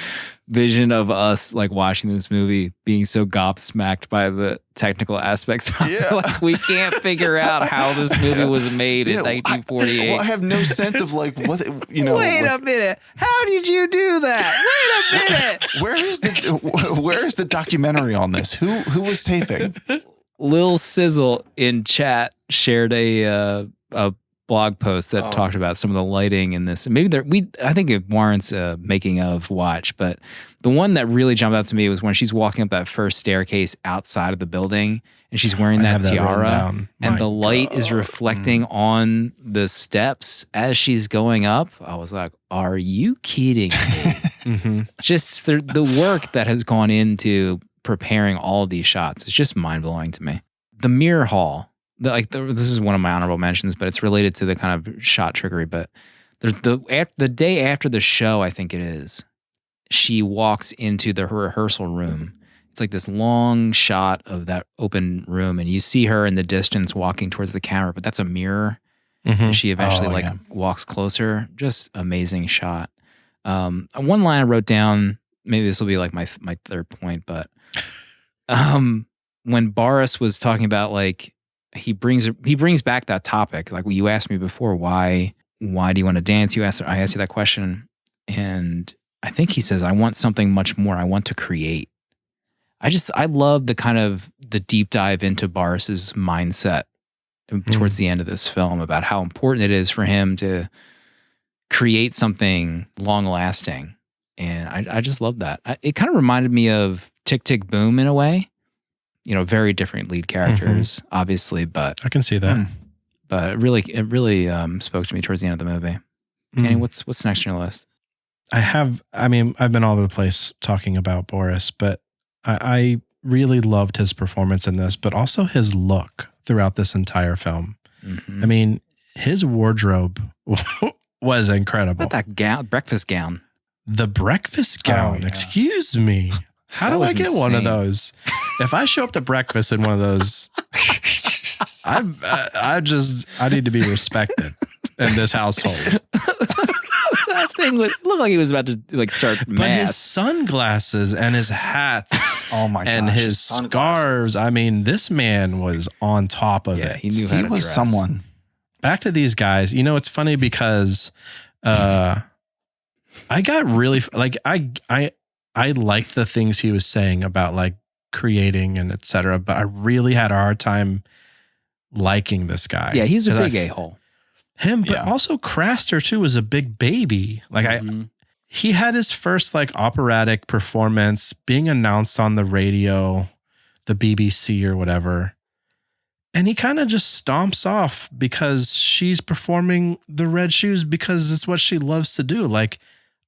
Speaker 1: vision of us like watching this movie being so gobsmacked by the technical aspects of it. Like we can't figure out how this movie was made in 1948.
Speaker 3: I have no sense of like what, you know.
Speaker 1: Wait a minute. How did you do that? Wait a minute.
Speaker 3: Where is the documentary on this? Who was taping?
Speaker 1: Lil Sizzle in chat shared a blog post that talked about some of the lighting in this. Maybe I think it warrants a making of watch, but the one that really jumped out to me was when she's walking up that first staircase outside of the building, and she's wearing that tiara, and the light is reflecting on the steps as she's going up. I was like, are you kidding me? Just the work that has gone into preparing all of these shots is just mind-blowing to me. The mirror hall, this is one of my honorable mentions, but it's related to the kind of shot trickery. But there's the day after the show, I think it is, she walks into her rehearsal room. It's like this long shot of that open room, and you see her in the distance walking towards the camera, but that's a mirror. And she eventually walks closer. Just amazing shot. One line I wrote down, maybe this will be like my third point, but when Boris was talking about like, he brings back that topic. Like you asked me before, why do you want to dance? I asked you that question, and I think he says, I want something much more. I want to create. I love the kind of the deep dive into Boris's mindset towards the end of this film about how important it is for him to create something long lasting. And I just love that. It kind of reminded me of Tick, Tick, Boom in a way. You know, very different lead characters, obviously, but
Speaker 2: I can see that.
Speaker 1: But it really spoke to me towards the end of the movie. Danny, what's next on your list?
Speaker 2: I've been all over the place talking about Boris, but I really loved his performance in this, but also his look throughout this entire film.
Speaker 1: Mm-hmm.
Speaker 2: I mean, his wardrobe was incredible.
Speaker 1: That breakfast gown.
Speaker 2: The breakfast gown,
Speaker 3: yeah.
Speaker 2: Excuse me. How do I get one of those? If I show up to breakfast in one of those, I need to be respected in this household.
Speaker 1: That thing looked like he was about to start
Speaker 2: But
Speaker 1: mass.
Speaker 2: his sunglasses and his hats
Speaker 3: Oh my gosh.
Speaker 2: and his scarves. I mean, this man was on top of it.
Speaker 1: He knew how
Speaker 3: He
Speaker 1: to
Speaker 3: was
Speaker 1: dress.
Speaker 3: someone.
Speaker 2: Back to these guys. You know, it's funny because I got really I liked the things he was saying about like creating and etc. But I really had a hard time liking this guy.
Speaker 1: Yeah, he's a big a-hole.
Speaker 2: Him, but
Speaker 3: Yeah.
Speaker 2: also Craster too was a big baby. Like he had his first like operatic performance being announced on the radio, the BBC or whatever. And he kind of just stomps off because she's performing the Red Shoes because it's what she loves to do. Like,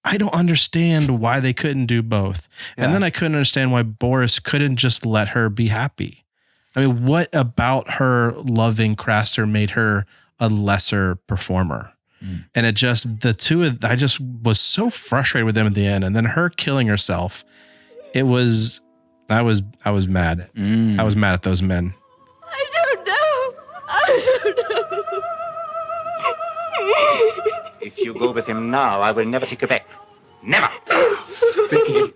Speaker 2: I don't understand why they couldn't do both.
Speaker 3: Yeah.
Speaker 2: And then I couldn't understand why Boris couldn't just let her be happy. I mean, what about her loving Craster made her a lesser performer? And it just, I just was so frustrated with them at the end. And then her killing herself, I was mad. I was mad at those men.
Speaker 6: I don't know.
Speaker 4: If you go with him now, I will never take you back. Never!
Speaker 7: Vicky,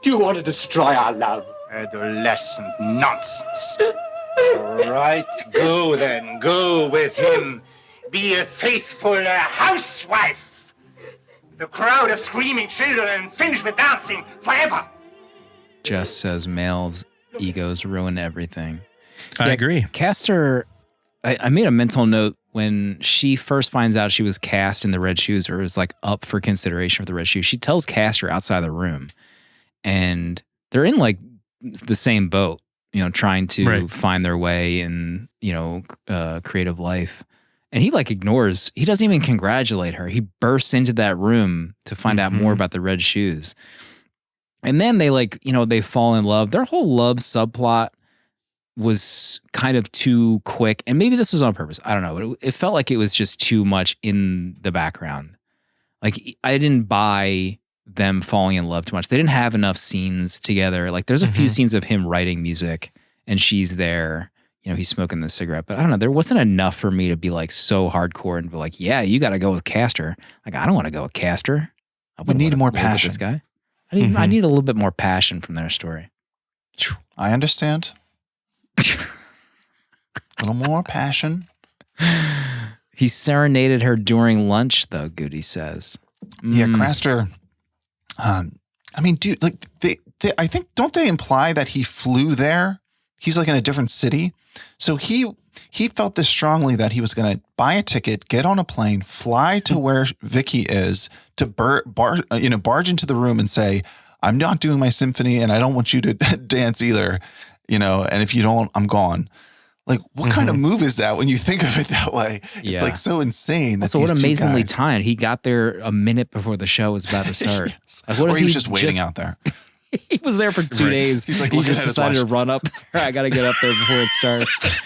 Speaker 7: do you want to destroy our love?
Speaker 4: Adolescent nonsense. All right, go then. Go with him. Be a faithful housewife. The crowd of screaming children and finish with dancing forever.
Speaker 1: Jess says males' egos ruin everything.
Speaker 2: I agree.
Speaker 1: Castor, I made a mental note when she first finds out she was cast in the Red Shoes or was like up for consideration for the Red Shoes. She tells Castor outside the room, and they're in like the same boat, trying to find their way in, creative life. And he like ignores, he doesn't even congratulate her. He bursts into that room to find out more about the Red Shoes. And then they they fall in love. Their whole love subplot was kind of too quick. And maybe this was on purpose. I don't know. But it felt like it was just too much in the background. Like I didn't buy them falling in love too much. They didn't have enough scenes together. Like there's a few scenes of him writing music and she's there, he's smoking the cigarette. But I don't know. There wasn't enough for me to be like so hardcore and be like, yeah, you got to go with Castor. Like I don't want to go with Castor.
Speaker 3: We need more passion.
Speaker 1: This guy. I need a little bit more passion from their story.
Speaker 3: I understand. A little more passion.
Speaker 1: He serenaded her during lunch, though, Goody says.
Speaker 3: Yeah, Craster. Dude, like they, I think, don't they imply that he flew there? He's like in a different city. So he felt this strongly that he was going to buy a ticket, get on a plane, fly to where Vicky is to barge into the room and say, I'm not doing my symphony and I don't want you to dance either, and if you don't, I'm gone. Like, what kind of move is that when you think of it that way?
Speaker 1: Yeah.
Speaker 3: It's like so insane.
Speaker 1: Also, what amazingly timed. He got there a minute before the show was about to start.
Speaker 3: Yes.
Speaker 1: Like, what
Speaker 3: or
Speaker 1: if
Speaker 3: he was just waiting out there.
Speaker 1: He was there for 2 days.
Speaker 3: He's like,
Speaker 1: he
Speaker 3: looking
Speaker 1: just
Speaker 3: at his
Speaker 1: decided
Speaker 3: watch.
Speaker 1: to run up there. I got to get up there before it starts.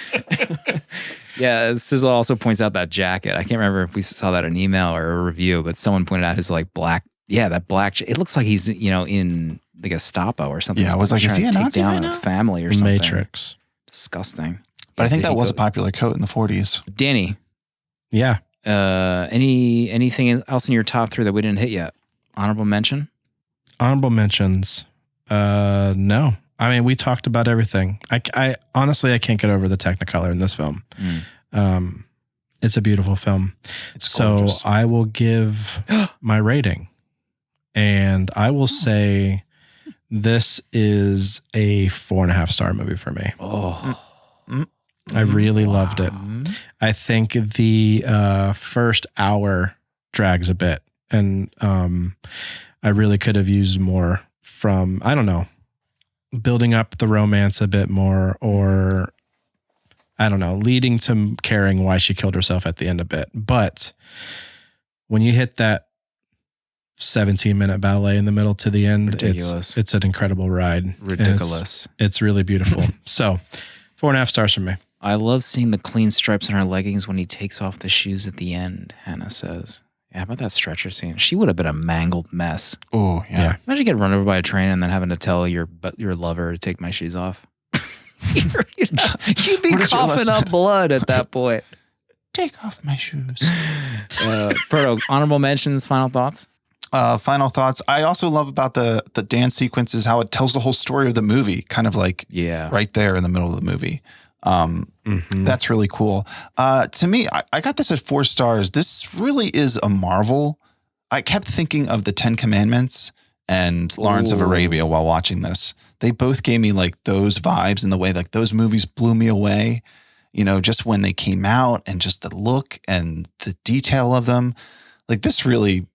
Speaker 1: Yeah, Sizzle also points out that jacket. I can't remember if we saw that in an email or a review, but someone pointed out his like black. Yeah, that black. It looks like he's in the Gestapo or something.
Speaker 3: Yeah, I was like, is he a Nazi
Speaker 1: down
Speaker 3: right
Speaker 1: a
Speaker 3: now?
Speaker 1: family or something?
Speaker 2: Matrix.
Speaker 1: Disgusting.
Speaker 3: But I think
Speaker 1: Did
Speaker 3: that
Speaker 1: he
Speaker 3: was
Speaker 1: go-
Speaker 3: a popular coat in the 40s.
Speaker 1: Danny.
Speaker 2: Yeah.
Speaker 1: Anything else in your top 3 that we didn't hit yet? Honorable mention?
Speaker 2: Honorable mentions. No. I mean, we talked about everything. I honestly, I can't get over the Technicolor in this film. It's a beautiful film.
Speaker 3: It's
Speaker 2: so
Speaker 3: gorgeous.
Speaker 2: I will give my rating, and I will say this is a 4.5-star movie for me.
Speaker 1: Oh,
Speaker 2: I really loved it. I think the first hour drags a bit, and I really could have used more from, I don't know, building up the romance a bit more, or I don't know, leading to caring why she killed herself at the end a bit. But when you hit that 17-minute ballet in the middle to the end,
Speaker 1: Ridiculous.
Speaker 2: it's an incredible ride.
Speaker 1: Ridiculous.
Speaker 2: It's really beautiful. So 4.5 stars from me.
Speaker 1: I love seeing the clean stripes on her leggings when he takes off the shoes at the end, Hannah says. Yeah, how about that stretcher scene? She would have been a mangled mess.
Speaker 3: Oh, yeah.
Speaker 1: Imagine getting run over by a train and then having to tell your lover to take my shoes off. You'd be coughing up blood at that point.
Speaker 3: Take off my shoes.
Speaker 1: Proto, honorable mentions, final thoughts?
Speaker 3: Final thoughts. I also love about the dance sequences, how it tells the whole story of the movie, kind of like right there in the middle of the movie. That's really cool. To me, I got this at 4 stars. This really is a marvel. I kept thinking of the 10 Commandments and Lawrence of Arabia while watching this. They both gave me like those vibes in the way like those movies blew me away, you know, just when they came out and just the look and the detail of them. Like this really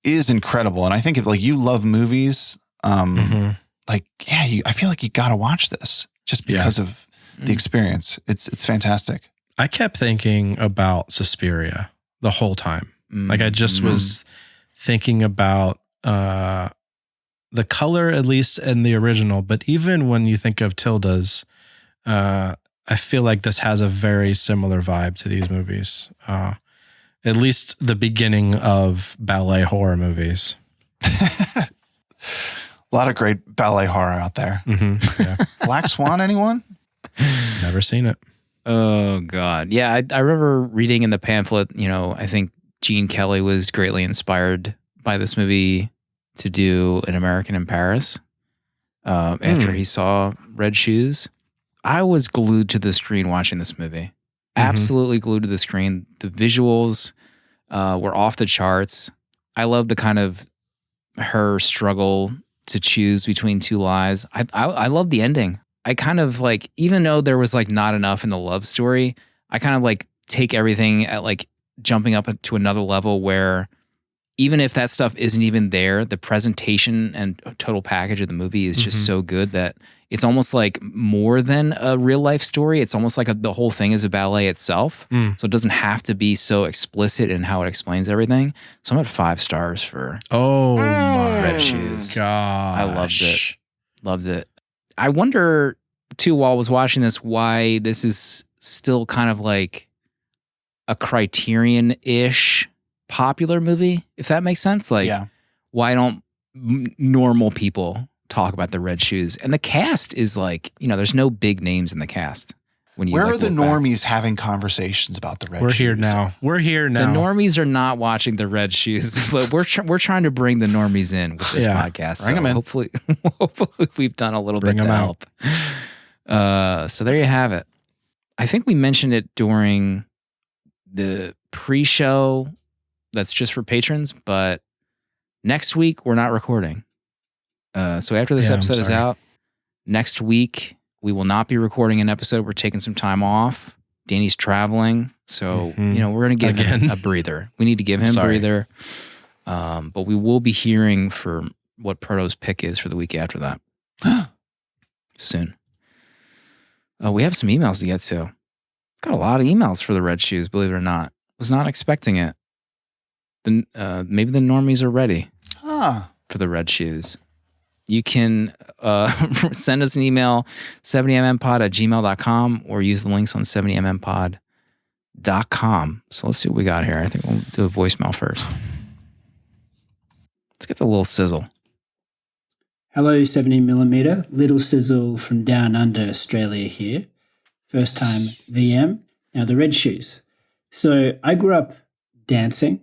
Speaker 3: is incredible. And I think if like you love movies, like, yeah, I feel like you got to watch this just because of the experience. It's fantastic.
Speaker 2: I kept thinking about Suspiria the whole time. Like I just was thinking about the color, at least in the original, but even when you think of Tilda's, I feel like this has a very similar vibe to these movies. At least the beginning of ballet horror movies.
Speaker 3: A lot of great ballet horror out there.
Speaker 2: Yeah.
Speaker 3: Black Swan, anyone?
Speaker 2: Never seen it.
Speaker 1: Oh, God. Yeah, I remember reading in the pamphlet, you know, I think Gene Kelly was greatly inspired by this movie to do An American in Paris after he saw Red Shoes. I was glued to the screen watching this movie. Absolutely glued to the screen. The visuals were off the charts. I love the kind of her struggle to choose between two lives. I love the ending. I kind of like, even though there was like not enough in the love story, I kind of like take everything at like jumping up to another level where even if that stuff isn't even there, the presentation and total package of the movie is just so good that it's almost like more than a real life story. It's almost like the whole thing is a ballet itself. So it doesn't have to be so explicit in how it explains everything. So I'm at 5 stars for
Speaker 2: my
Speaker 1: Red Shoes.
Speaker 2: gosh.
Speaker 1: I loved it. Loved it. I wonder too, while I was watching this, why this is still kind of like a Criterion-ish popular movie, if that makes sense. Like, why don't normal people talk about the Red Shoes? And the cast is like, you know, there's no big names in the cast. When you
Speaker 3: Where
Speaker 1: like,
Speaker 3: are the
Speaker 1: look back.
Speaker 3: normies having conversations about the Red
Speaker 2: We're
Speaker 3: Shoes?
Speaker 2: here now. We're here now.
Speaker 1: The normies are not watching the Red Shoes, but we're trying to bring the normies in with this podcast.
Speaker 3: Bring them in.
Speaker 1: Hopefully we've done a little
Speaker 2: Bring
Speaker 1: bit to
Speaker 2: them
Speaker 1: help. So there you have it. I think we mentioned it during the pre-show that's just for patrons, but next week we're not recording. So after this episode is out, next week we will not be recording an episode. We're taking some time off. Danny's traveling. So, you know, we're going to give him a breather. We need to give him a breather. But we will be hearing for what Proto's pick is for the week after that. Soon. We have some emails to get to. Got a lot of emails for the Red Shoes, believe it or not. Was not expecting it. Maybe the normies are ready for the Red Shoes. You can send us an email, 70mmpod@gmail.com, or use the links on 70mmpod.com. So let's see what we got here. I think we'll do a voicemail first. Let's get the little sizzle.
Speaker 6: Hello, 70mm. Little Sizzle from down under Australia here. First time VM. Now, the Red Shoes. So I grew up dancing.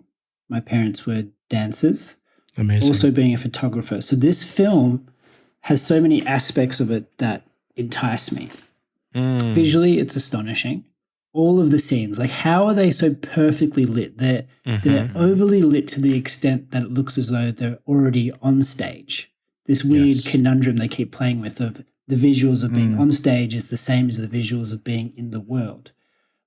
Speaker 6: My parents were dancers.
Speaker 2: Amazing.
Speaker 6: Also being a photographer. So this film has so many aspects of it that entice me. Visually, it's astonishing. All of the scenes, like how are they so perfectly lit? They're overly lit to the extent that it looks as though they're already on stage. This weird conundrum they keep playing with of the visuals of being on stage is the same as the visuals of being in the world.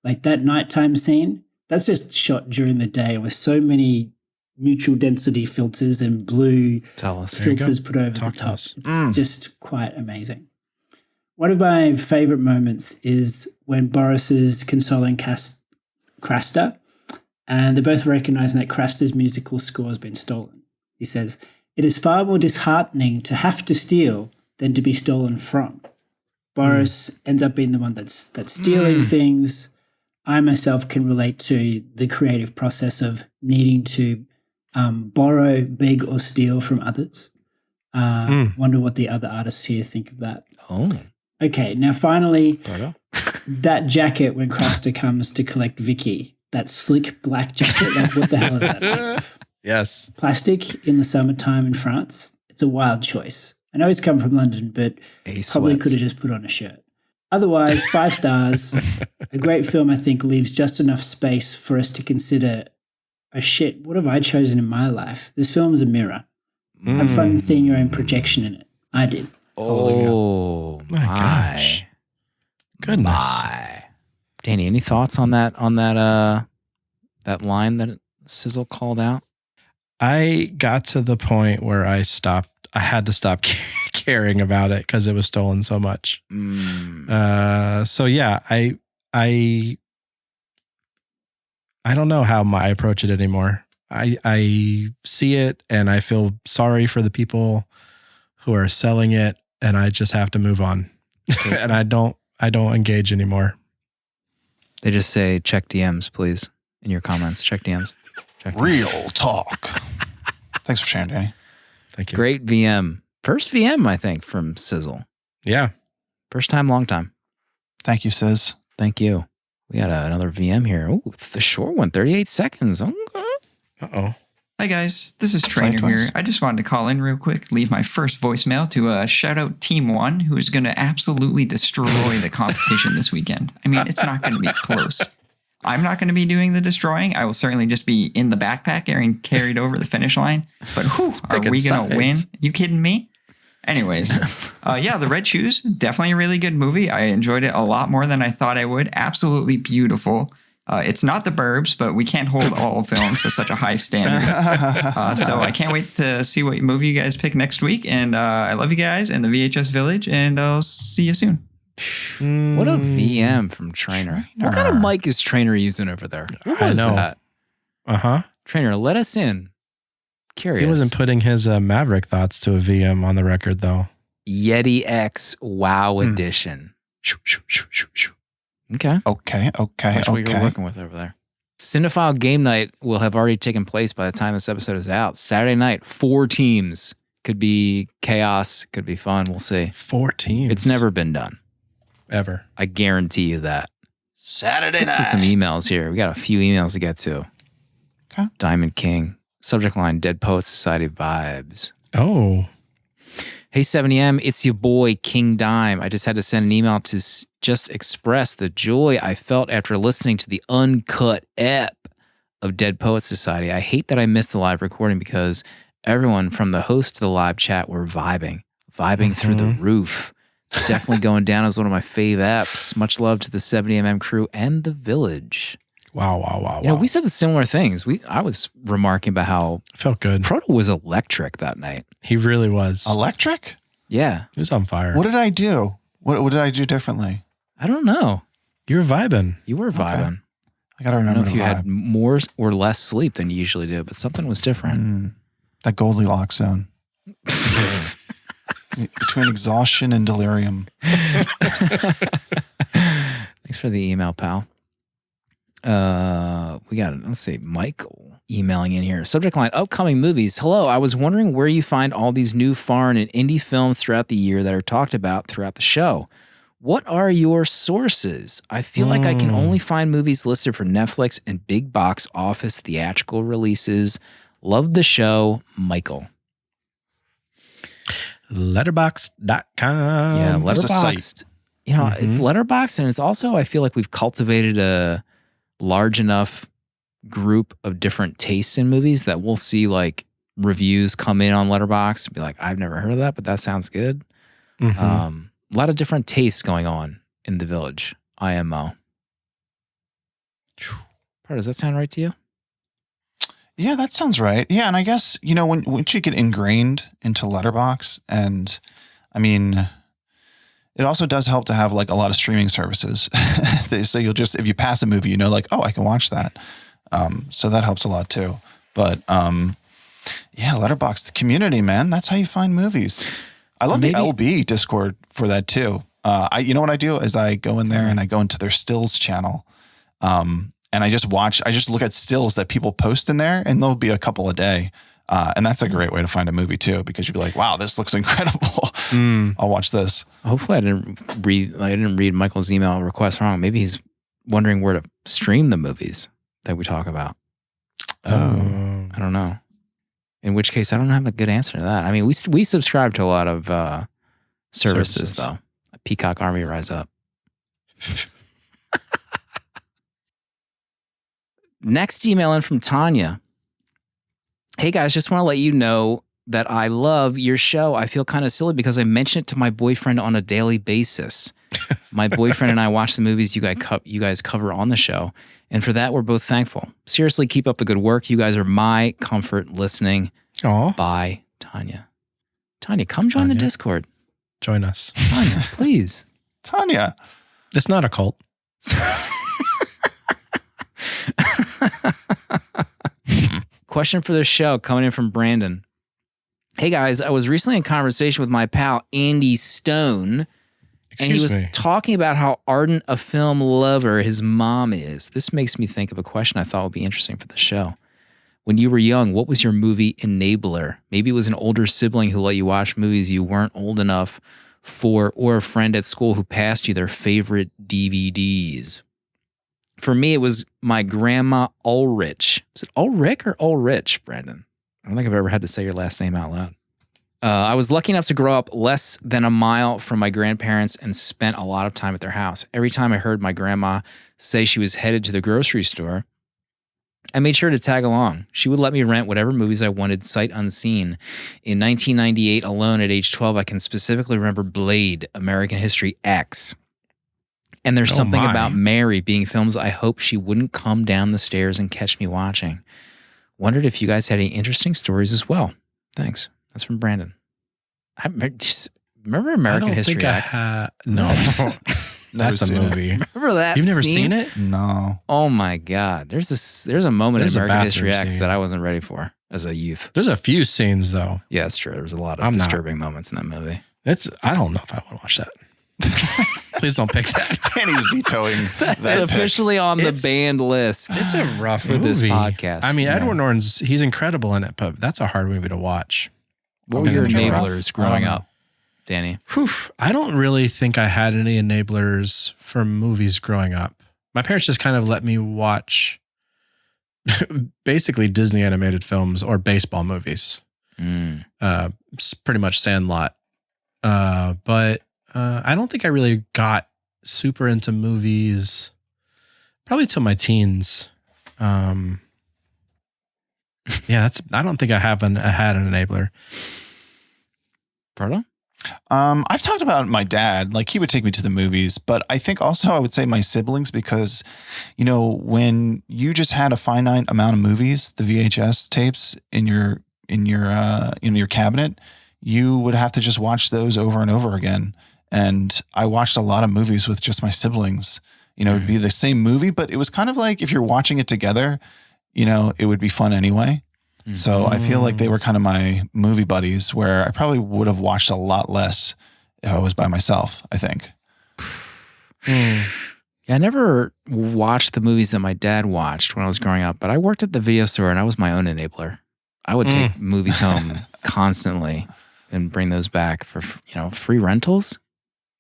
Speaker 6: Like that nighttime scene, that's just shot during the day with so many neutral density filters and blue filters put over the top. It's just quite amazing. One of my favorite moments is when Boris is consoling Krasta And they're both recognizing that Craster's musical score has been stolen. He says, "It is far more disheartening to have to steal than to be stolen from." Boris ends up being the one that's stealing things. I myself can relate to the creative process of needing to borrow, beg, or steal from others. Wonder what the other artists here think of that.
Speaker 1: Oh.
Speaker 6: Okay, now finally, that jacket when Craster comes to collect Vicky, that slick black jacket, like what the hell is that made of?
Speaker 2: Yes.
Speaker 6: Plastic in the summertime in France, it's a wild choice. I know he's come from London, but probably could have just put on a shirt. Otherwise, 5 stars. A great film, I think, leaves just enough space for us to consider, oh shit, what have I chosen in my life? This film is a mirror. Have fun seeing your own projection in it. I did.
Speaker 1: Oh
Speaker 2: my gosh. Goodness.
Speaker 1: My. Danny, any thoughts on that that line that Sizzle called out?
Speaker 2: I got to the point where I had to stop caring about it because it was stolen so much. So yeah, I don't know how I approach it anymore. I see it and I feel sorry for the people who are selling it, and I just have to move on. And I don't engage anymore.
Speaker 1: They just say check DMs, please, in your comments. Check DMs.
Speaker 3: Real talk. Thanks for sharing, Danny.
Speaker 2: Thank you.
Speaker 1: Great VM. First VM, I think, from Sizzle.
Speaker 2: Yeah.
Speaker 1: First time, long time.
Speaker 3: Thank you, Sis.
Speaker 1: Thank you. We got another VM here. Oh, the short one, 38 seconds. Okay.
Speaker 2: Uh-oh.
Speaker 8: Hi guys, this is Trainer here. I just wanted to call in real quick, leave my first voicemail to shout out Team 1, who is going to absolutely destroy the competition this weekend. I mean, it's not going to be close. I'm not going to be doing the destroying. I will certainly just be in the backpack getting carried over the finish line. But whew, are we going to win? You kidding me? Anyways, yeah, The Red Shoes, definitely a really good movie. I enjoyed it a lot more than I thought I would. Absolutely beautiful. It's not The Burbs, but we can't hold all films to such a high standard. So I can't wait to see what movie you guys pick next week. And I love you guys and the VHS Village, and I'll see you soon.
Speaker 1: What a VM from Trainer. What kind of mic is Trainer using over there? What was that?
Speaker 2: Uh-huh.
Speaker 1: Trainer, let us in. Curious.
Speaker 2: He wasn't putting his Maverick thoughts to a VM on the record, though.
Speaker 1: Yeti X Wow Edition. Okay. That's what you're working with over there. Cinephile Game Night will have already taken place by the time this episode is out. Saturday night, 4 teams. Could be chaos, could be fun. We'll see.
Speaker 2: 4 teams.
Speaker 1: It's never been done.
Speaker 2: Ever.
Speaker 1: I guarantee you that.
Speaker 3: Saturday
Speaker 1: Let's get to some emails here. We got a few emails to get to.
Speaker 3: Okay.
Speaker 1: Diamond King. Subject line, Dead Poets Society vibes.
Speaker 2: Oh.
Speaker 1: Hey 70M, it's your boy King Dime. I just had to send an email to just express the joy I felt after listening to the uncut ep of Dead Poets Society. I hate that I missed the live recording because everyone from the host to the live chat were vibing through the roof. Definitely going down as one of my fave apps. Much love to the 70mm crew and the village.
Speaker 2: Wow.
Speaker 1: You know, we said the similar things. I was remarking about how
Speaker 2: felt good.
Speaker 1: Proto was electric that night.
Speaker 2: He really was.
Speaker 3: Electric?
Speaker 1: Yeah.
Speaker 2: He was on fire.
Speaker 3: What did I do? What did I do differently?
Speaker 1: I don't know.
Speaker 2: You were vibing.
Speaker 1: You were vibing.
Speaker 3: Okay. I got to remember
Speaker 1: I don't know if you
Speaker 3: vibe.
Speaker 1: had more or less sleep than you usually do, but something was different.
Speaker 3: That Goldilocks zone. Between exhaustion and delirium.
Speaker 1: Thanks for the email, pal. We got, let's see, Michael emailing in here. Subject line, upcoming movies. Hello, I was wondering where you find all these new foreign and indie films throughout the year that are talked about throughout the show. What are your sources? I feel like I can only find movies listed for Netflix and big box office theatrical releases. Love the show, Michael.
Speaker 2: Letterboxd.com.
Speaker 1: Yeah, Letterboxd. You know, it's Letterboxd, and it's also, I feel like we've cultivated a large enough group of different tastes in movies that we'll see like reviews come in on Letterboxd and be like, I've never heard of that, but that sounds good. A lot of different tastes going on in the village. IMO. Does that sound right to you?
Speaker 3: Yeah, that sounds right. Yeah, and I guess, you know, once you get ingrained into Letterboxd, and I mean, it also does help to have like a lot of streaming services. So you'll just, if you pass a movie, you know, like, oh, I can watch that. So that helps a lot too. But yeah, Letterboxd, the community, man. That's how you find movies. I love the LB Discord for that too. You know what I do is I go in there and I go into their stills channel. And I just look at stills that people post in there, and there'll be a couple a day. And that's a great way to find a movie too, because you'd be like, wow, this looks incredible. I'll watch this.
Speaker 1: Hopefully I didn't read Michael's email request wrong. Maybe he's wondering where to stream the movies that we talk about. I don't know. In which case, I don't have a good answer to that. I mean, we subscribe to a lot of services though. Peacock Army Rise Up. Next email in from Tanya. Hey guys, just want to let you know that I love your show. I feel kind of silly because I mention it to my boyfriend on a daily basis. My boyfriend and I watch the movies you guys cover on the show, and for that, we're both thankful. Seriously, keep up the good work. You guys are my comfort listening.
Speaker 2: Aw.
Speaker 1: Bye, Tanya. Tanya, come join the Discord.
Speaker 2: Join us.
Speaker 1: Tanya, please.
Speaker 3: Tanya.
Speaker 2: It's not a cult.
Speaker 1: Question for the show coming in from Brandon. Hey guys, I was recently in conversation with my pal Andy Stone, and he was talking about how ardent a film lover his mom is. This makes me think of a question I thought would be interesting for the show. When you were young, what was your movie enabler? Maybe it was an older sibling who let you watch movies you weren't old enough for, or a friend at school who passed you their favorite DVDs. For me, it was my grandma Ulrich. Is it Ulrich or Ulrich, Brandon? I don't think I've ever had to say your last name out loud. I was lucky enough to grow up less than a mile from my grandparents and spent a lot of time at their house. Every time I heard my grandma say she was headed to the grocery store, I made sure to tag along. She would let me rent whatever movies I wanted sight unseen. In 1998 alone at age 12, I can specifically remember Blade, American History X. And there's something about Mary being films I hope she wouldn't come down the stairs and catch me watching. Wondered if you guys had any interesting stories as well. Thanks. That's from Brandon. Remember American History X?
Speaker 2: No. That's a movie.
Speaker 1: Remember that?
Speaker 2: You've never
Speaker 1: scene?
Speaker 2: seen it?
Speaker 3: No.
Speaker 1: Oh my God. There's a moment in American History X that I wasn't ready for as a youth.
Speaker 2: There's a few scenes though.
Speaker 1: Yeah, it's true. There was a lot of disturbing moments in that movie.
Speaker 2: I don't know if I want to watch that. Please don't pick that.
Speaker 3: Danny's vetoing that.
Speaker 1: It's officially on the banned list.
Speaker 2: It's a rough
Speaker 1: for
Speaker 2: movie.
Speaker 1: This podcast.
Speaker 2: I mean, Edward Norton's, he's incredible in it, but that's a hard movie to watch.
Speaker 1: What were your enablers growing up, Danny?
Speaker 2: I don't really think I had any enablers for movies growing up. My parents just kind of let me watch basically Disney animated films or baseball movies. Pretty much Sandlot. But I don't think I really got super into movies probably till my teens. I don't think I had an enabler.
Speaker 1: Pardon?
Speaker 3: I've talked about my dad, like he would take me to the movies, but I think also I would say my siblings, because, you know, when you just had a finite amount of movies, the VHS tapes in your cabinet, you would have to just watch those over and over again. And I watched a lot of movies with just my siblings. You know, it'd be the same movie, but it was kind of like if you're watching it together, you know, it would be fun anyway. So I feel like they were kind of my movie buddies, where I probably would have watched a lot less if I was by myself, I think.
Speaker 1: Yeah, I never watched the movies that my dad watched when I was growing up, but I worked at the video store and I was my own enabler. I would take movies home constantly and bring those back for, free rentals.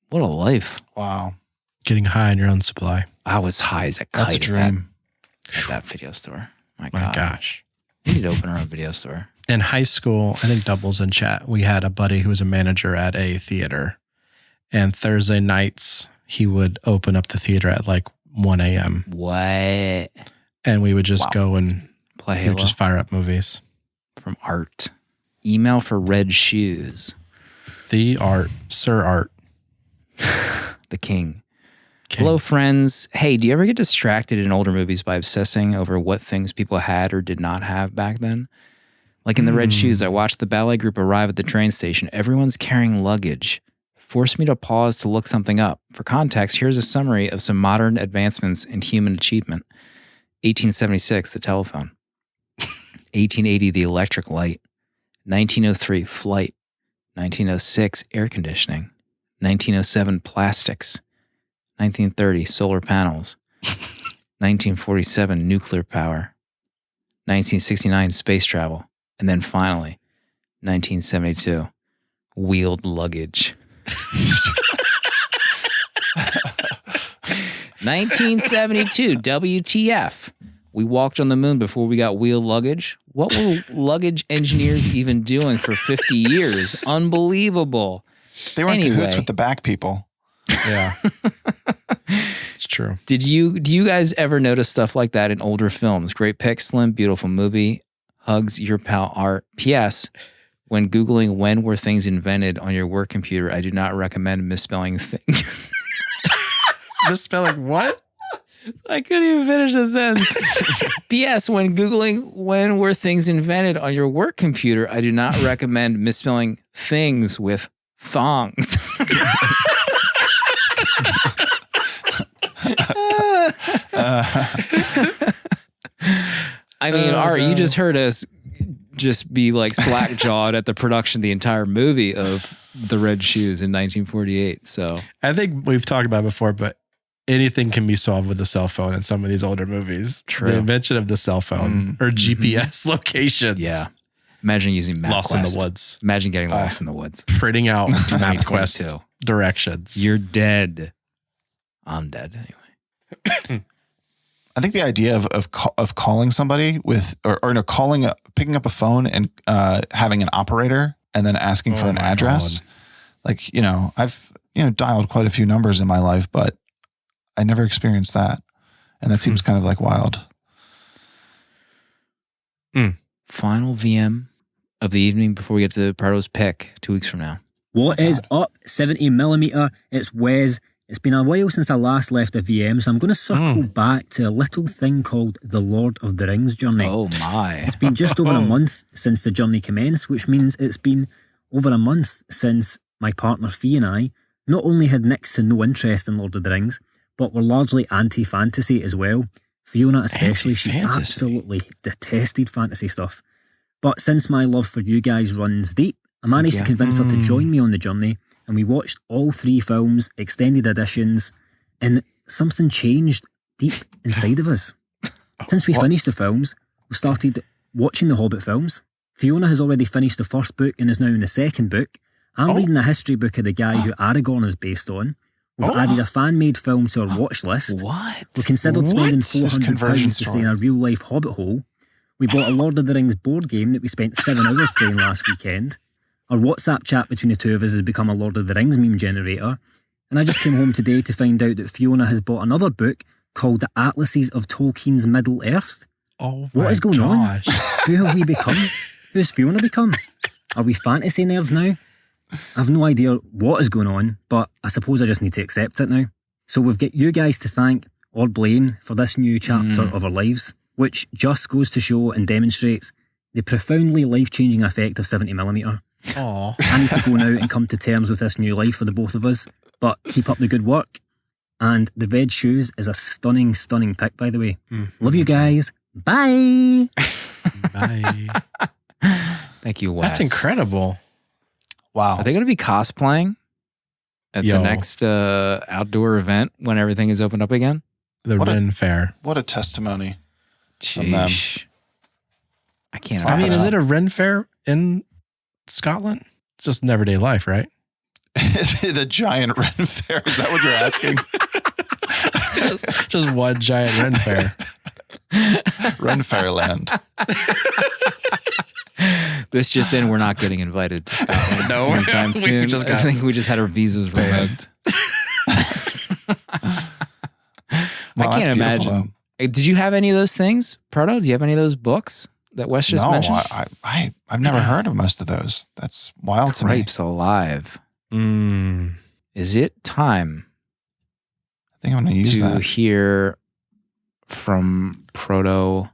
Speaker 1: What a life.
Speaker 3: Wow.
Speaker 2: Getting high on your own supply.
Speaker 1: I was high as a kite.
Speaker 3: That's a dream.
Speaker 1: At that video store. My
Speaker 2: gosh.
Speaker 1: We need to open our own video store.
Speaker 2: In high school, I think Doubles in chat, we had a buddy who was a manager at a theater. And Thursday nights, he would open up the theater at like 1 a.m.
Speaker 1: What?
Speaker 2: And we would just go and
Speaker 1: play Halo.
Speaker 2: We would just fire up movies.
Speaker 1: From Art. Email for Red Shoes.
Speaker 2: The Art. Sir Art.
Speaker 1: The King. Hello, friends. Hey, do you ever get distracted in older movies by obsessing over what things people had or did not have back then? Like in The Red Shoes, I watched the ballet group arrive at the train station. Everyone's carrying luggage. Forced me to pause to look something up. For context, here's a summary of some modern advancements in human achievement. 1876, the telephone. 1880, the electric light. 1903, flight. 1906, air conditioning. 1907, plastics. 1930, solar panels. 1947, nuclear power. 1969, space travel. And then finally, 1972, wheeled luggage. 1972, WTF. We walked on the moon before we got wheeled luggage. What were luggage engineers even doing for 50 years? Unbelievable.
Speaker 3: They were in cahoots with the back people.
Speaker 2: Yeah. It's true.
Speaker 1: Do you guys ever notice stuff like that in older films? Great pick, Slim, beautiful movie. Hugs, your pal Art. P.S. When Googling when were things invented on your work computer, I do not recommend misspelling things.
Speaker 2: Misspelling what?
Speaker 1: I couldn't even finish the sentence. P.S. When Googling when were things invented on your work computer, I do not recommend misspelling things with thongs. I mean, Art, you just heard us just be like slack-jawed at the production of the entire movie of The Red Shoes in 1948. So
Speaker 2: I think we've talked about it before, but anything can be solved with a cell phone in some of these older movies.
Speaker 1: True.
Speaker 2: The invention of the cell phone or GPS locations.
Speaker 1: yeah. Imagine using MapQuest.
Speaker 2: Lost in the woods.
Speaker 1: Imagine getting lost in the woods.
Speaker 2: Printing out
Speaker 1: 2022.
Speaker 2: MapQuest directions.
Speaker 1: You're dead. I'm dead anyway.
Speaker 3: I think the idea of calling somebody with picking up a phone and having an operator and then asking for an address.
Speaker 2: God.
Speaker 3: Like, I've dialed quite a few numbers in my life, but I never experienced that. And that seems kind of like wild.
Speaker 1: Final VM of the evening before we get to Pardo's pick 2 weeks from now.
Speaker 9: What is up, 70mm? It's Wes. It's been a while since I last left a VM, so I'm going to circle back to a little thing called the Lord of the Rings journey.
Speaker 1: Oh my.
Speaker 9: It's been just over a month since the journey commenced, which means it's been over a month since my partner Fee and I not only had next to no interest in Lord of the Rings, but were largely anti-fantasy as well. Fiona especially, she absolutely detested fantasy stuff. But since my love for you guys runs deep, I managed to convince her to join me on the journey, and we watched all 3 films, extended editions, and something changed deep inside of us. Since we finished the films, we started watching the Hobbit films. Fiona has already finished the first book and is now in the second book. I'm reading the history book of the guy who Aragorn is based on. We've added a fan-made film to our watch list.
Speaker 1: What?
Speaker 9: We considered spending £400 to stay in a real-life Hobbit hole. We bought a Lord of the Rings board game that we spent 7 hours playing last weekend. Our WhatsApp chat between the two of us has become a Lord of the Rings meme generator. And I just came home today to find out that Fiona has bought another book called The Atlases of Tolkien's Middle-earth.
Speaker 2: Oh,
Speaker 9: what is going on? Who have we become? Who has Fiona become? Are we fantasy nerds now? I have no idea what is going on, but I suppose I just need to accept it now. So we've got you guys to thank or blame for this new chapter of our lives, which just goes to show and demonstrates the profoundly life-changing effect of 70mm.
Speaker 2: Aww.
Speaker 9: I need to go now and come to terms with this new life for the both of us, but keep up the good work. And the Red Shoes is a stunning, stunning pick, by the way. Love you guys. Bye.
Speaker 2: Bye.
Speaker 1: Thank you, Wes.
Speaker 2: That's incredible.
Speaker 3: Wow.
Speaker 1: Are they going to be cosplaying at the next outdoor event when everything is opened up again?
Speaker 2: The Ren Fair.
Speaker 3: What a testimony. From them.
Speaker 1: Sheesh. I can't
Speaker 2: I mean,
Speaker 1: imagine.
Speaker 2: is it a Ren Fair in Scotland? It's just an everyday life, right?
Speaker 3: Is it a giant Ren Fair? Is that what you're asking?
Speaker 2: Just one giant Ren Fair.
Speaker 3: Ren Fairland.
Speaker 1: This just in, we're not getting invited to Scotland
Speaker 2: No,
Speaker 1: anytime
Speaker 2: we
Speaker 1: soon.
Speaker 2: just
Speaker 1: I
Speaker 2: got
Speaker 1: think we just had our visas revoked.
Speaker 3: Wow,
Speaker 1: I can't
Speaker 3: that's beautiful,
Speaker 1: imagine. Did you have any of those things, Pardo? Do you have any of those books that Wes just mentioned?
Speaker 3: No, I've never heard of most of those. That's wild to me.
Speaker 1: Cripes alive. Is it time
Speaker 3: I think I'm going to use
Speaker 1: to
Speaker 3: that.
Speaker 1: hear from Proto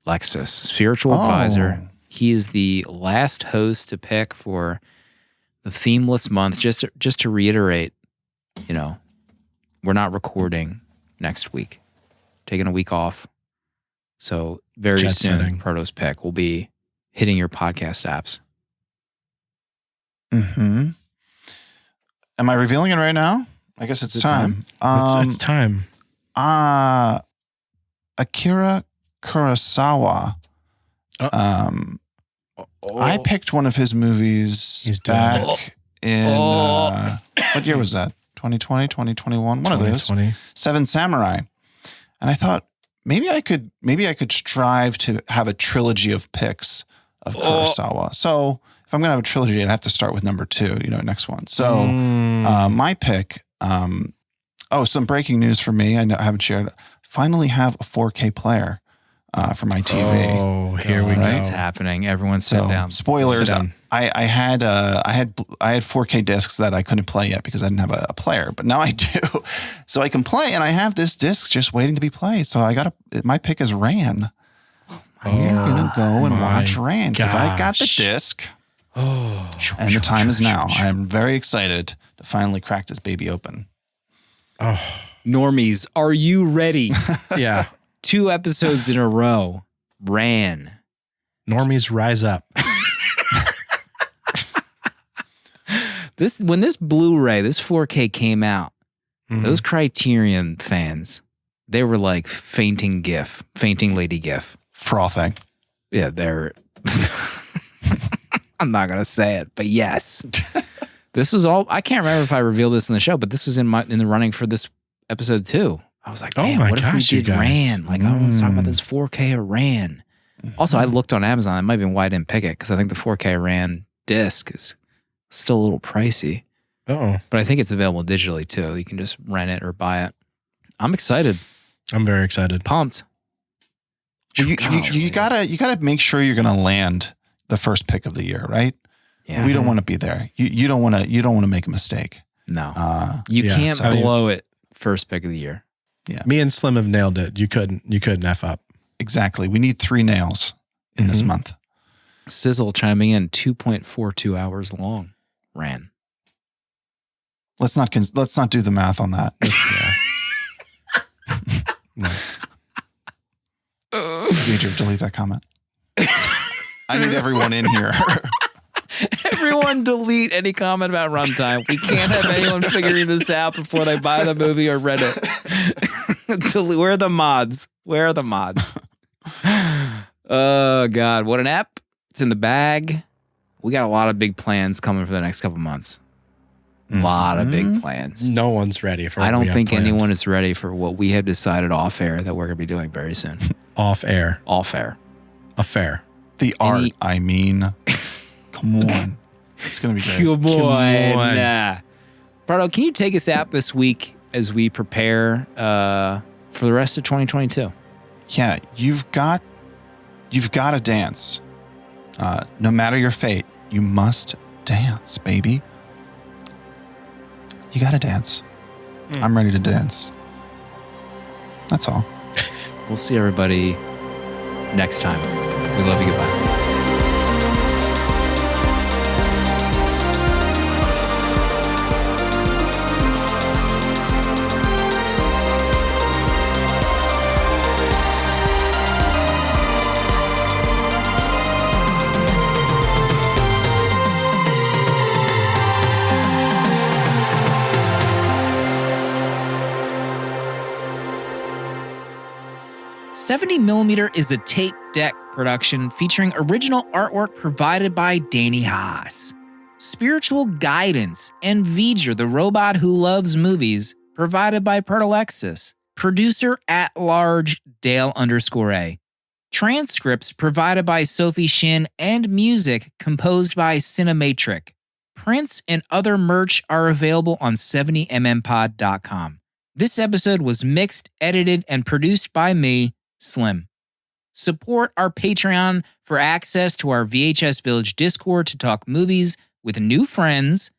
Speaker 1: Lexus, spiritual advisor? He is the last host to pick for the themeless month. Just to reiterate, we're not recording next week. Taking a week off. So very
Speaker 2: Jet
Speaker 1: soon,
Speaker 2: setting.
Speaker 1: Proto's pick will be hitting your podcast apps.
Speaker 3: Mm-hmm. Am I revealing it right now? I guess it's time.
Speaker 2: It's time.
Speaker 3: Akira Kurosawa. I picked one of his movies
Speaker 2: He's doing
Speaker 3: back in what year was that? 2020, 2021, one of those.
Speaker 2: 2020.
Speaker 3: Seven Samurai. And I thought maybe I could strive to have a trilogy of picks of Kurosawa. So if I'm going to have a trilogy, I'd have to start with number 2, next one. So my pick, some breaking news for me. I haven't shared. Finally have a 4K player for my TV.
Speaker 2: Oh, here we go.
Speaker 1: It's happening. Everyone sit down.
Speaker 3: Spoilers.
Speaker 2: Sit down.
Speaker 3: I had 4K discs that I couldn't play yet because I didn't have a player, but now I do. So I can play, and I have this disc just waiting to be played. So my pick is Ran. We're gonna go and watch Ran because I got the disc. And the time is now. I am very excited to finally crack this baby open.
Speaker 1: Normies, are you ready?
Speaker 2: Yeah.
Speaker 1: 2 episodes in a row. Ran.
Speaker 2: Normies rise up.
Speaker 1: When this Blu-ray, this 4K came out, those Criterion fans, they were like fainting lady gif.
Speaker 3: Frothing.
Speaker 1: Yeah, they're... I'm not going to say it, but yes. This was all... I can't remember if I revealed this in the show, but this was in the running for this episode too. I was like, man, what if we did Ran? Like, I want to talk about this 4K of Ran. Also, I looked on Amazon. It might have been why I didn't pick it because I think the 4K Ran disc is still a little pricey. But I think it's available digitally too. You can just rent it or buy it. I'm excited.
Speaker 2: I'm very excited.
Speaker 1: Pumped.
Speaker 3: Well, you gotta make sure you're gonna land the first pick of the year, right?
Speaker 1: Yeah.
Speaker 3: We don't want to be there. You don't want to make a mistake.
Speaker 1: No. You can't blow it first pick of the year.
Speaker 3: Yeah.
Speaker 2: Me and Slim have nailed it. You couldn't F up.
Speaker 3: Exactly. We need 3 nails in this month.
Speaker 1: Sizzle chiming in 2.42 hours long. Ran.
Speaker 3: Let's not do the math on that.
Speaker 2: No.
Speaker 3: Major, delete that comment. I need everyone in here.
Speaker 1: Everyone delete any comment about runtime. We can't have anyone figuring this out before they buy the movie or rent it. Where are the mods? Where are the mods? Oh, God. What an app. It's in the bag. We got a lot of big plans coming for the next couple months. A lot of big plans.
Speaker 2: No one's ready for what
Speaker 1: I don't
Speaker 2: we have
Speaker 1: think
Speaker 2: planned.
Speaker 1: anyone is ready for what we have decided off air that we're going to be doing very soon.
Speaker 2: Off air.
Speaker 1: Off air.
Speaker 2: Affair.
Speaker 3: The art, I mean. Come on. It's going to be great.
Speaker 1: Come on. Proto, can you take us out this week as we prepare for the rest of 2022?
Speaker 3: Yeah, you've got to dance. No matter your fate, you must dance, baby. You got to dance. I'm ready to dance. That's all.
Speaker 1: We'll see everybody next time. We love you. Goodbye. $70mm is a tape deck production featuring original artwork provided by Danny Haas. Spiritual guidance and V'ger, the robot who loves movies, provided by Pertalexis. Producer at large, Dale_A. Transcripts provided by Sophie Shin and music composed by Cinematrix. Prints and other merch are available on 70mmpod.com. This episode was mixed, edited, and produced by me, Slim. Support our Patreon for access to our VHS Village Discord to talk movies with new friends,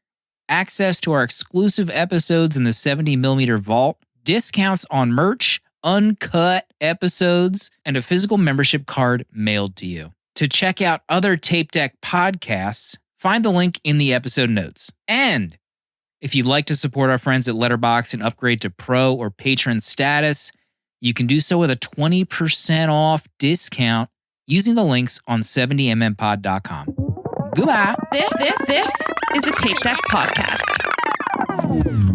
Speaker 1: access to our exclusive episodes in the 70mm vault, discounts on merch, uncut episodes, and a physical membership card mailed to you. To check out other Tape Deck podcasts, find the link in the episode notes. And if you'd like to support our friends at Letterboxd and upgrade to pro or patron status, You can do so with a 20% off discount using the links on 70mmpod.com. Goodbye.
Speaker 10: This is a Tape Deck podcast.